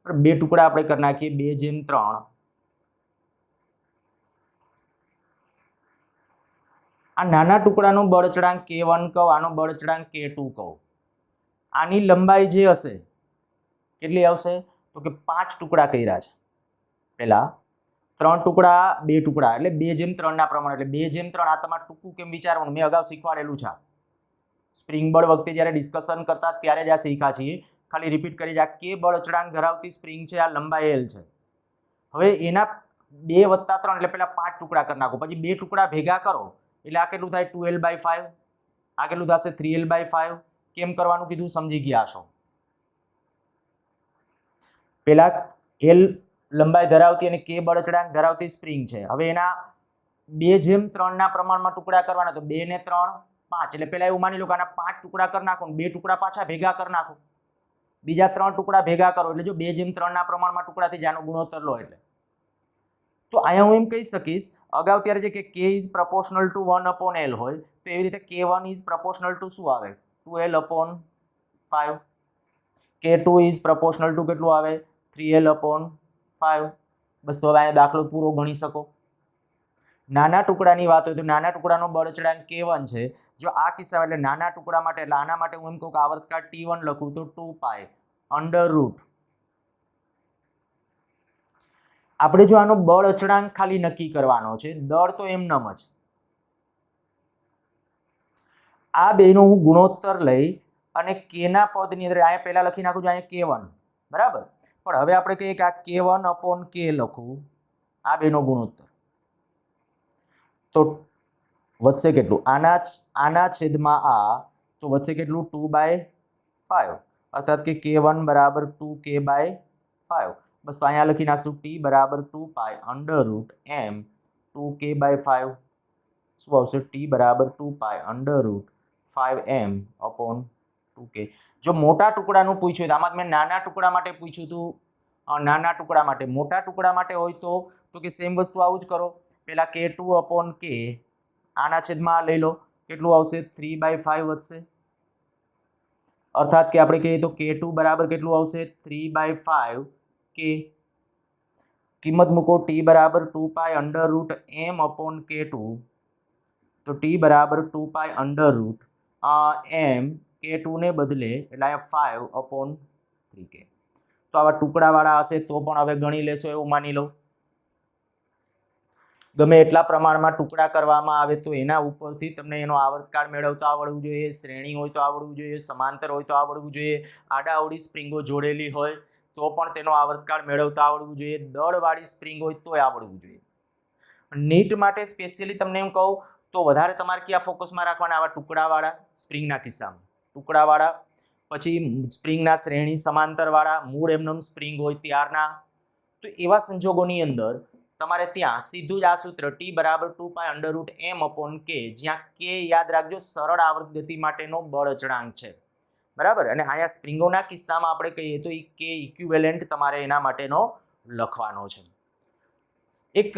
2 ટુકડા આપણે કરી નાખીએ 2:3. આ નાના ટુકડાનો બળ અચળાંક k1 કહો, આનો બળ અચળાંક k2 કહો. આની લંબાઈ જે હશે કેટલી આવશે? તો કે 5 ટુકડા કર્યા છે. પહેલા 3 ટુકડા 2 ટુકડા એટલે 2:3 પ્રમાણ, એટલે 2:3. આ તમારે ટૂંકું કેમ વિચારવાનું? મેં અગાઉ શીખવાડેલું છે. સ્પ્રિંગ બળ વખતે જ્યારે ડિસ્કશન કરતા ત્યારે જ આ શીખ્યા છીએ. ખાલી રિપીટ કરી આ કે બળ અચળાંક ધરાવતી સ્પ્રિંગ છે, આ લંબાઈ l છે. હવે એના 2 + 3 એટલે પહેલા 5 ટુકડા કરી નાખો, પછી 2 ટુકડા ભેગા કરો એટલે આ કેટલું થાય? 2l/5. આ કેટલું થશે? 3l/5. કેમ કરવાનું કીધું સમજી ગયા છો? પેલા l લંબાઈ ધરાવતી અને કે બળ અચળાંક ધરાવતી સ્પ્રિંગ છે. હવે એના 2:3 પ્રમાણમાં ટુકડા કરવાના, તો 2 ને 3 5. એટલે પહેલા એવું માની લો કે આના 5 ટુકડા કરી નાખો, 2 ટુકડા પાછા ભેગા કરી નાખો, બીજા 3 ટુકડા ભેગા કરો એટલે જો 2:3 પ્રમાણમાં ટુકડા થઈ જાય, આનો ગુણોત્તર લો એટલે. તો અહીંયા હું એમ કહી શકીશ, અગાઉ ત્યારે જે કે k = 1/l હોય તો એવી રીતે k1 = શું આવે? 2l/5. k2 = કેટલું આવે? 3l/5. બસ તો હવે અહીંયા દાખલો પૂરો ગણી શકો. નાના ટુકડાની વાત હોય તો નાના ટુકડાનો બળ અચળાંક K1 છે. જો આ કિસ્સામાં એટલે નાના ટુકડા માટે એટલે આના માટે હું એમ કહું કે આવર્તકાળ T1 લખું તો 2π √ આપણે જો આનો બળ અચળાંક ખાલી નક્કી કરવાનો છે, દળ તો એમનેમ જ. આ બેનો હું ગુણોત્તર લઈ અને કેના પદની અંદર અહીંયા પહેલા લખી નાખું છું, અહીંયા K1 બરાબર. પણ હવે આપણે કહીએ કે આ K1/K લખું, આ બેનો ગુણોત્તર તો વધશે કેટલું? આના છેદમાં આ તો વધશે કેટલું? 2/5 અર્થાત કે K1 = 2K/5. બસ તો અહીંયા લખી નાખશું T = 2π √ m 2K/5. શું આવશે? T = 2π √5m/2k. જો મોટા ટુકડાનું પૂછ્યું તો આમાં મેં નાના ટુકડા માટે પૂછ્યું હતું. નાના ટુકડા માટે, મોટા ટુકડા માટે હોય તો કે સેમ વસ્તુ આવું જ કરો. પહેલા K2/K આના છેદમાં આ લઈ લો, કેટલું આવશે? 3/5 વધશે. અર્થાત કે આપણે કહીએ તો K2 બરાબર કેટલું આવશે? 3/5k. કિંમત મૂકો T = 2π √m/K2 તો T = 2π √m/K2 ને બદલે એટલે અહીંયા 5/3k. તો આવા ટુકડાવાળા હશે તો પણ હવે ગણી લેશો એવું માની લો. ગમે એટલા પ્રમાણમાં ટુકડા કરવામાં આવે તો એના ઉપરથી તમને એનો આવર્તકાળ મેળવતા આવડવું જોઈએ, શ્રેણી હોય તો આવડવું જોઈએ, સમાંતર હોય તો આવડવું જોઈએ, આડાઅવળી સ્પ્રિંગો જોડેલી હોય તો પણ તેનો આવર્તકાળ મેળવતા આવડવું જોઈએ, દળવાળી સ્પ્રિંગ હોય તોય આવડવું જોઈએ. નીટ માટે સ્પેશિયલી તમને એમ કહું તો વધારે તમારે ક્યાં ફોકસમાં રાખવાના? આવા ટુકડાવાળા સ્પ્રિંગના કિસ્સામાં ટુકડાવાળા, પછી સ્પ્રિંગના શ્રેણી સમાંતરવાળા, મૂળ એમનેમ સ્પ્રિંગ હોય ત્યારના. તો એવા સંજોગોની અંદર તમારે ત્યાં સીધું જ આ સૂત્ર T = 2π √m/K, જ્યાં K યાદ રાખજો સરળ આવર્ત ગતિ માટેનો બળ અચળાંક છે બરાબર. અને અહીંયા સ્પ્રિંગોના કિસ્સામાં આપણે કહીએ તો K ઇક્વિવેલન્ટ તમારે એના માટેનો લખવાનો છે. એક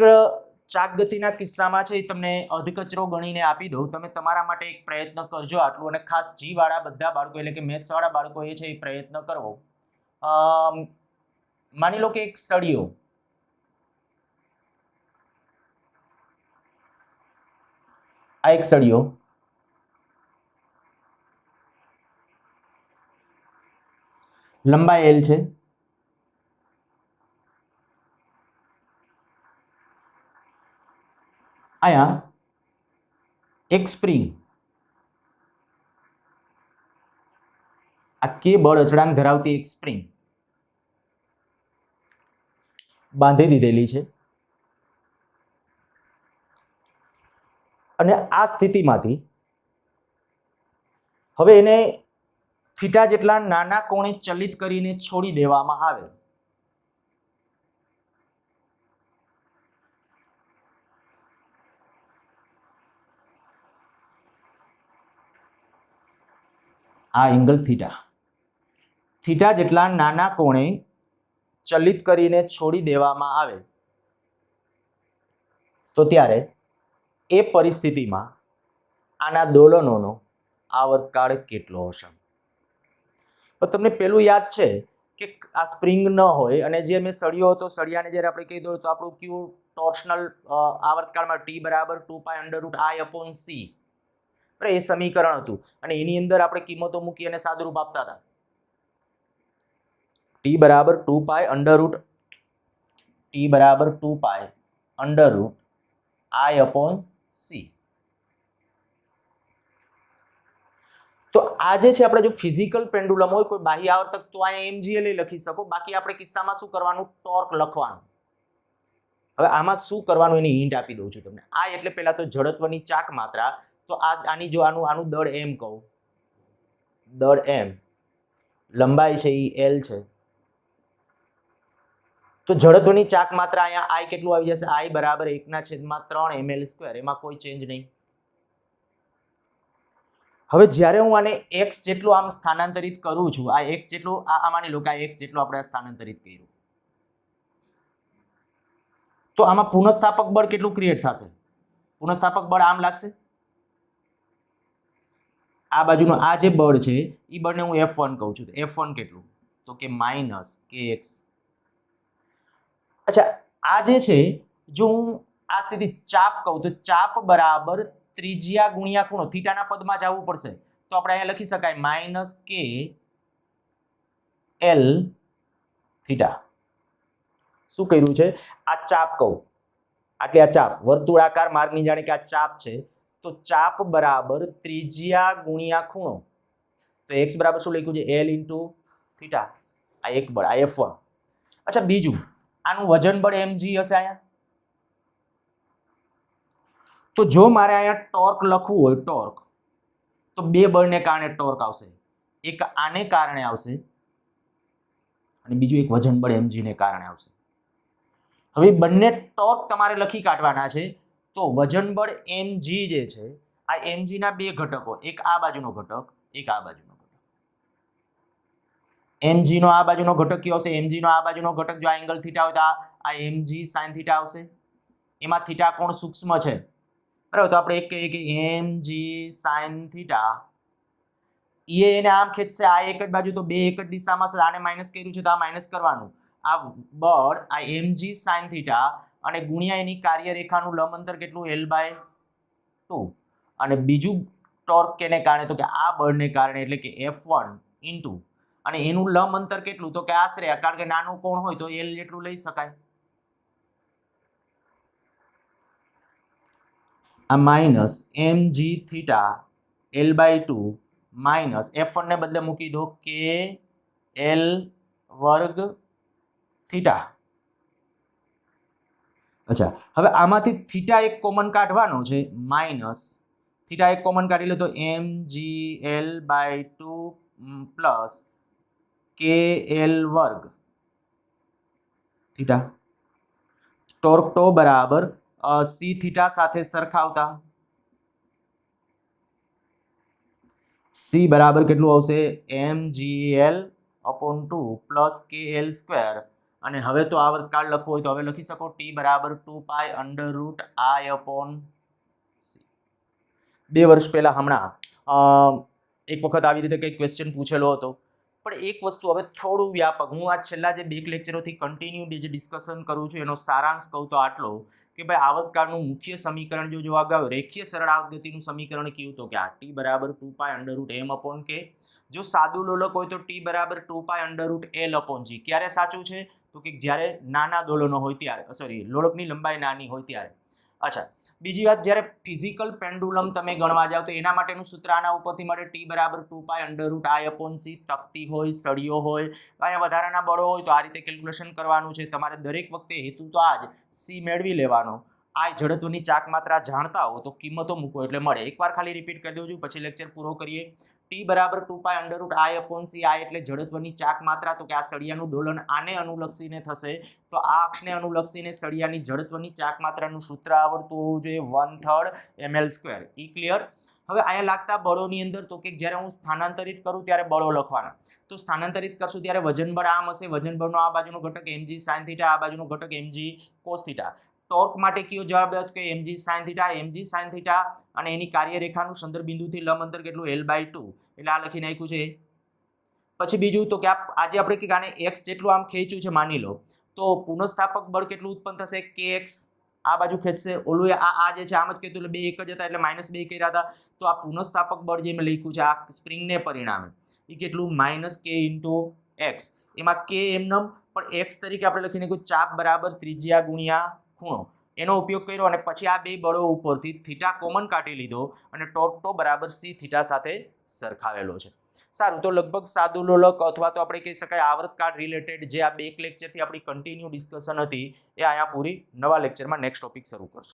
ચાક ગતિના કિસ્સામાં છે તમને અધકચરો ગણીને આપી દઉં, તમે તમારા માટે એક પ્રયત્ન કરજો આટલું, અને ખાસ G વાળા બધા બાળકો એટલે કે મેથ્સવાળા બાળકો એ છે એ પ્રયત્ન કરવો. માની લો કે એક સળિયો આ એક સળિયો લંબાઈ L છે, અહીંયા એક સ્પ્રિંગ આ K બળ અચળાંક ધરાવતી એક સ્પ્રિંગ બાંધી દીધેલી છે, અને આ સ્થિતિમાંથી હવે એને થીટા જેટલા નાના કોણે ચલિત કરીને છોડી દેવામાં આવે. આ એંગલ થીટા જેટલા નાના કોણે ચલિત કરીને છોડી દેવામાં આવે તો ત્યારે એ પરિસ્થિતિમાં આના દોલનોનો આવર્તકાળ કેટલો હશે? તો તમને પેલું યાદ છે કે આ સ્પ્રિંગ ન હોય અને જે મેં સળિયો હતો, સળિયાને જ્યારે આપણે કહી દો તો આપણું ક્યુ ટોર્શનલ આવર્તકાળમાં T = 2π √I/C એ સમીકરણ હતું, અને એની અંદર આપણે કિંમતો મૂકી અને સાદુરૂપ આપતા હતા. T = 2π √I/C. તો આ જે છે આપણે જો ફિઝિકલ પેન્ડુલમ હોય કોઈ બાહ્ય આવર્તક તો અહીંયા MGL લખી શકો, બાકી આપણે કિસ્સામાં શું કરવાનું? ટોર્ક લખવાનું. હવે આમાં શું કરવાનું એની હિન્ટ આપી દઉં છું તમને. આ એટલે પહેલા તો જડત્વની ચાક માત્રા, તો આની જો આનું દળ M કહું, દળ M, લંબાઈ છે એ L છે, તો જડત્વની ચાક માત્રા અહીંયા I કેટલું આવી જશે? I = 1/3 ml², એમાં કોઈ ચેન્જ નહીં. હવે જ્યારે હું આને x જેટલું આમ સ્થાનાંતરિત કરું છું, આ x જેટલું આ માની લો કે આ x જેટલું આપણે સ્થાનાંતરિત કર્યું, તો આમાં પુનઃસ્થાપક બળ કેટલું ક્રિએટ થશે? પુનઃસ્થાપક બળ આમ લાગશે. આ બાજુનું આ જે બળ છે એ બળને હું F1 કહું છું. તો F1 કેટલું? તો કે -kx. અચ્છા, આ જે છે જો હું આ સ્થિતિ ચાપ કહું તો ચાપ બરાબર ત્રિજ્યા ગુણ્યા ખૂણો, થીટાના પદમાં જવું પડશે તો આપણે અહીંયા લખી શકાય માઇનસ કે એલ થીટા. શું કર્યું છે? આ ચાપ કહું, આટલી આ ચાપ વર્તુળાકાર માર્ગની જાણે કે આ ચાપ છે, તો ચાપ બરાબર ત્રિજ્યા ગુણ્યા ખૂણો, તો x બરાબર શું લખ્યું છે? L into theta. આ એક બળ, આ F1. અચ્છા, બીજું આનું વજન બળ mg હશે અહીંયા. તો જો મારે અહીંયા ટોર્ક લખવું હોય, ટોર્ક, તો બે બળને કારણે ટોર્ક આવશે. એક આને કારણે આવશે અને બીજું એક વજન બળ mg ને કારણે આવશે. હવે બંને ટોર્ક તમારે લખી કાઢવાના છે. તો વજન બળ mg જે છે, આ mg ના બે ઘટકો, એક આ બાજુનો ઘટક, એક આ બાજુનો ઘટક. mg નો આ બાજુનો ઘટક કયો હશે? mg નો આ બાજુનો ઘટક જો આ એંગલ થીટા હોય તો આ mg sin થીટા આવશે. એમાં થીટા કોણ સૂક્ષ્મ છે, બરાબર? તો આપણે એક કહીએ કે mg sin થીટા, એને આમ ખેંચશે, આ એક જ બાજુ, તો બે એક જ દિશામાં છે. આને માઇનસ કર્યું છે તો આ માઇનસ કરવાનું. આ બળ આ mg sin થીટા અને ગુણ્યા એની કાર્યરેખાનું લંબ અંતર કેટલું? L/2. અને બીજું ટોર્ક કેને કારણે? તો કે આ બળને કારણે, એટલે કે F1 ઇન્ટુ, અને એનું લંબ અંતર કેટલું? તો કે આશરે, કારણ કે નાનું કોણ હોય તો L જેટલું લઈ શકાય. આ minus mg theta L/2 minus F1 ને બદલે મૂકી દો કે L વર્ગ થીટા. અચ્છા, હવે આમાંથી થીટા એક કોમન કાઢવાનો છે, માઇનસ થીટા એક કોમન કાઢી લે તો mgL/2 પ્લસ KL વર્ગ થીટા. ટોર્ક ટો બરાબર સી થીટા સાથે સરખાવતા સી બરાબર કેટલું આવશે? mgL/2 plus KL square. અને હવે તો આવર્તકાળ લખવો હોય તો હવે લખી શકો t બરાબર 2π √I/c. 2 વર્ષ પહેલા હમણાં એક વખત આવી રીતે કંઈક ક્વેશ્ચન પૂછેલો હતો. પણ એક વસ્તુ હવે થોડું વ્યાપક, હું આ છેલ્લા જે 2 લેક્ચરોથી કન્ટિન્યુ જે ડિસ્કશન કરું છું એનો સારાંશ કહું તો આટલો કે ભાઈ આવર્તકાળનું મુખ્ય સમીકરણ જો જોવા ગયો, રેખીય સરળ આવર્તગતિનું સમીકરણ કયું તો કે આ t બરાબર 2π √m/k. જો સાદું લોલક હોય તો t બરાબર 2π √L/g. ક્યારે સાચું છે? તો કે જ્યારે નાના દોલનો હોય ત્યારે, સોરી, લોલકની લંબાઈ નાની હોય ત્યારે. અચ્છા, બીજી વાત, જ્યારે ફિઝિકલ પેન્ડુલમ તમે ગણવા જાવ તો એના માટેનું સૂત્ર આના ઉપરથી મળે, t બરાબર 2π √I/c. તકતી હોય, સળિયો હોય, અહીંયા વધારાના બળો હોય તો આ રીતે કેલ્ક્યુલેશન કરવાનું છે તમારે. દરેક વખતે હેતુ તો આ જ c મેળવી લેવાનો. આ જડત્વની ચાક માત્રા જાણતા હો તો કિંમતો મૂકો એટલે મળે. એકવાર ખાલી રિપીટ કરી દઉં છું, પછી લેક્ચર પૂરો કરીએ. t બરાબર 2π √I/c. આ એટલે જડત્વની ચાક માત્રા, તો કે આ સળિયાનું દોલન આને અનુલક્ષીને થશે, તો આ અક્ષને અનુલક્ષીને સળિયાની જડત્વની ચાક માત્રાનું સૂત્ર આવડતું હોવું જોઈએ, 1/3 ml². ઈ ક્લિયર? હવે અહીંયા લાગતા બળોની અંદર તો કે જ્યારે હું સ્થાનાંતરિત કરું ત્યારે બળો લખવાના. તો સ્થાનાંતરિત કરશું ત્યારે વજન બળ આમ હશે, વજન બળનો આ બાજુનો ઘટક mg sin થીટા, આ બાજુનો ઘટક mg cos થીટા. ટોર્ક માટે કયો જવાબ હતો કે mg sin થીટા અને એની કાર્યરેખાનું સંદર્ભ બિંદુથી લંબ અંતર કેટલું? L/2. એટલે આ લખી નાખ્યું છે. પછી બીજું તો કે આજે આપણે કે આને x જેટલું આમ ખેંચ્યું છે માની લો, તો પુનઃસ્થાપક બળ કેટલું ઉત્પન્ન થશે? kx. આ બાજુ ખેંચશે, ઓલું આ જે છે આમ જ કહેતું, એટલે બે એક જ હતા એટલે -2 કર્યા હતા. તો આ પુનઃસ્થાપક બળ જે મેં લખ્યું છે આ સ્પ્રિંગને પરિણામે એ કેટલું? -k × x. એમાં k એમનેમ, પણ x તરીકે આપણે લખીને ચાપ બરાબર ત્રિજ્યા ગુણ્યા ખૂણો, એનો ઉપયોગ કર્યો અને પછી આ બે બળો ઉપરથી થીટા કોમન કાઢી લીધો અને ટોર્ક ટો બરાબર સી થીટા સાથે સરખાવેલો છે. સારું, તો લગભગ સાદું લોલક અથવા તો આપણે કહી શકાય આવર્તકાળ રિલેટેડ જે આ 2 લેક્ચરથી આપણી કન્ટિન્યુ ડિસ્કશન હતી એ અહીંયા પૂરી. નવા લેક્ચરમાં નેક્સ્ટ ટોપિક શરૂ કરશું.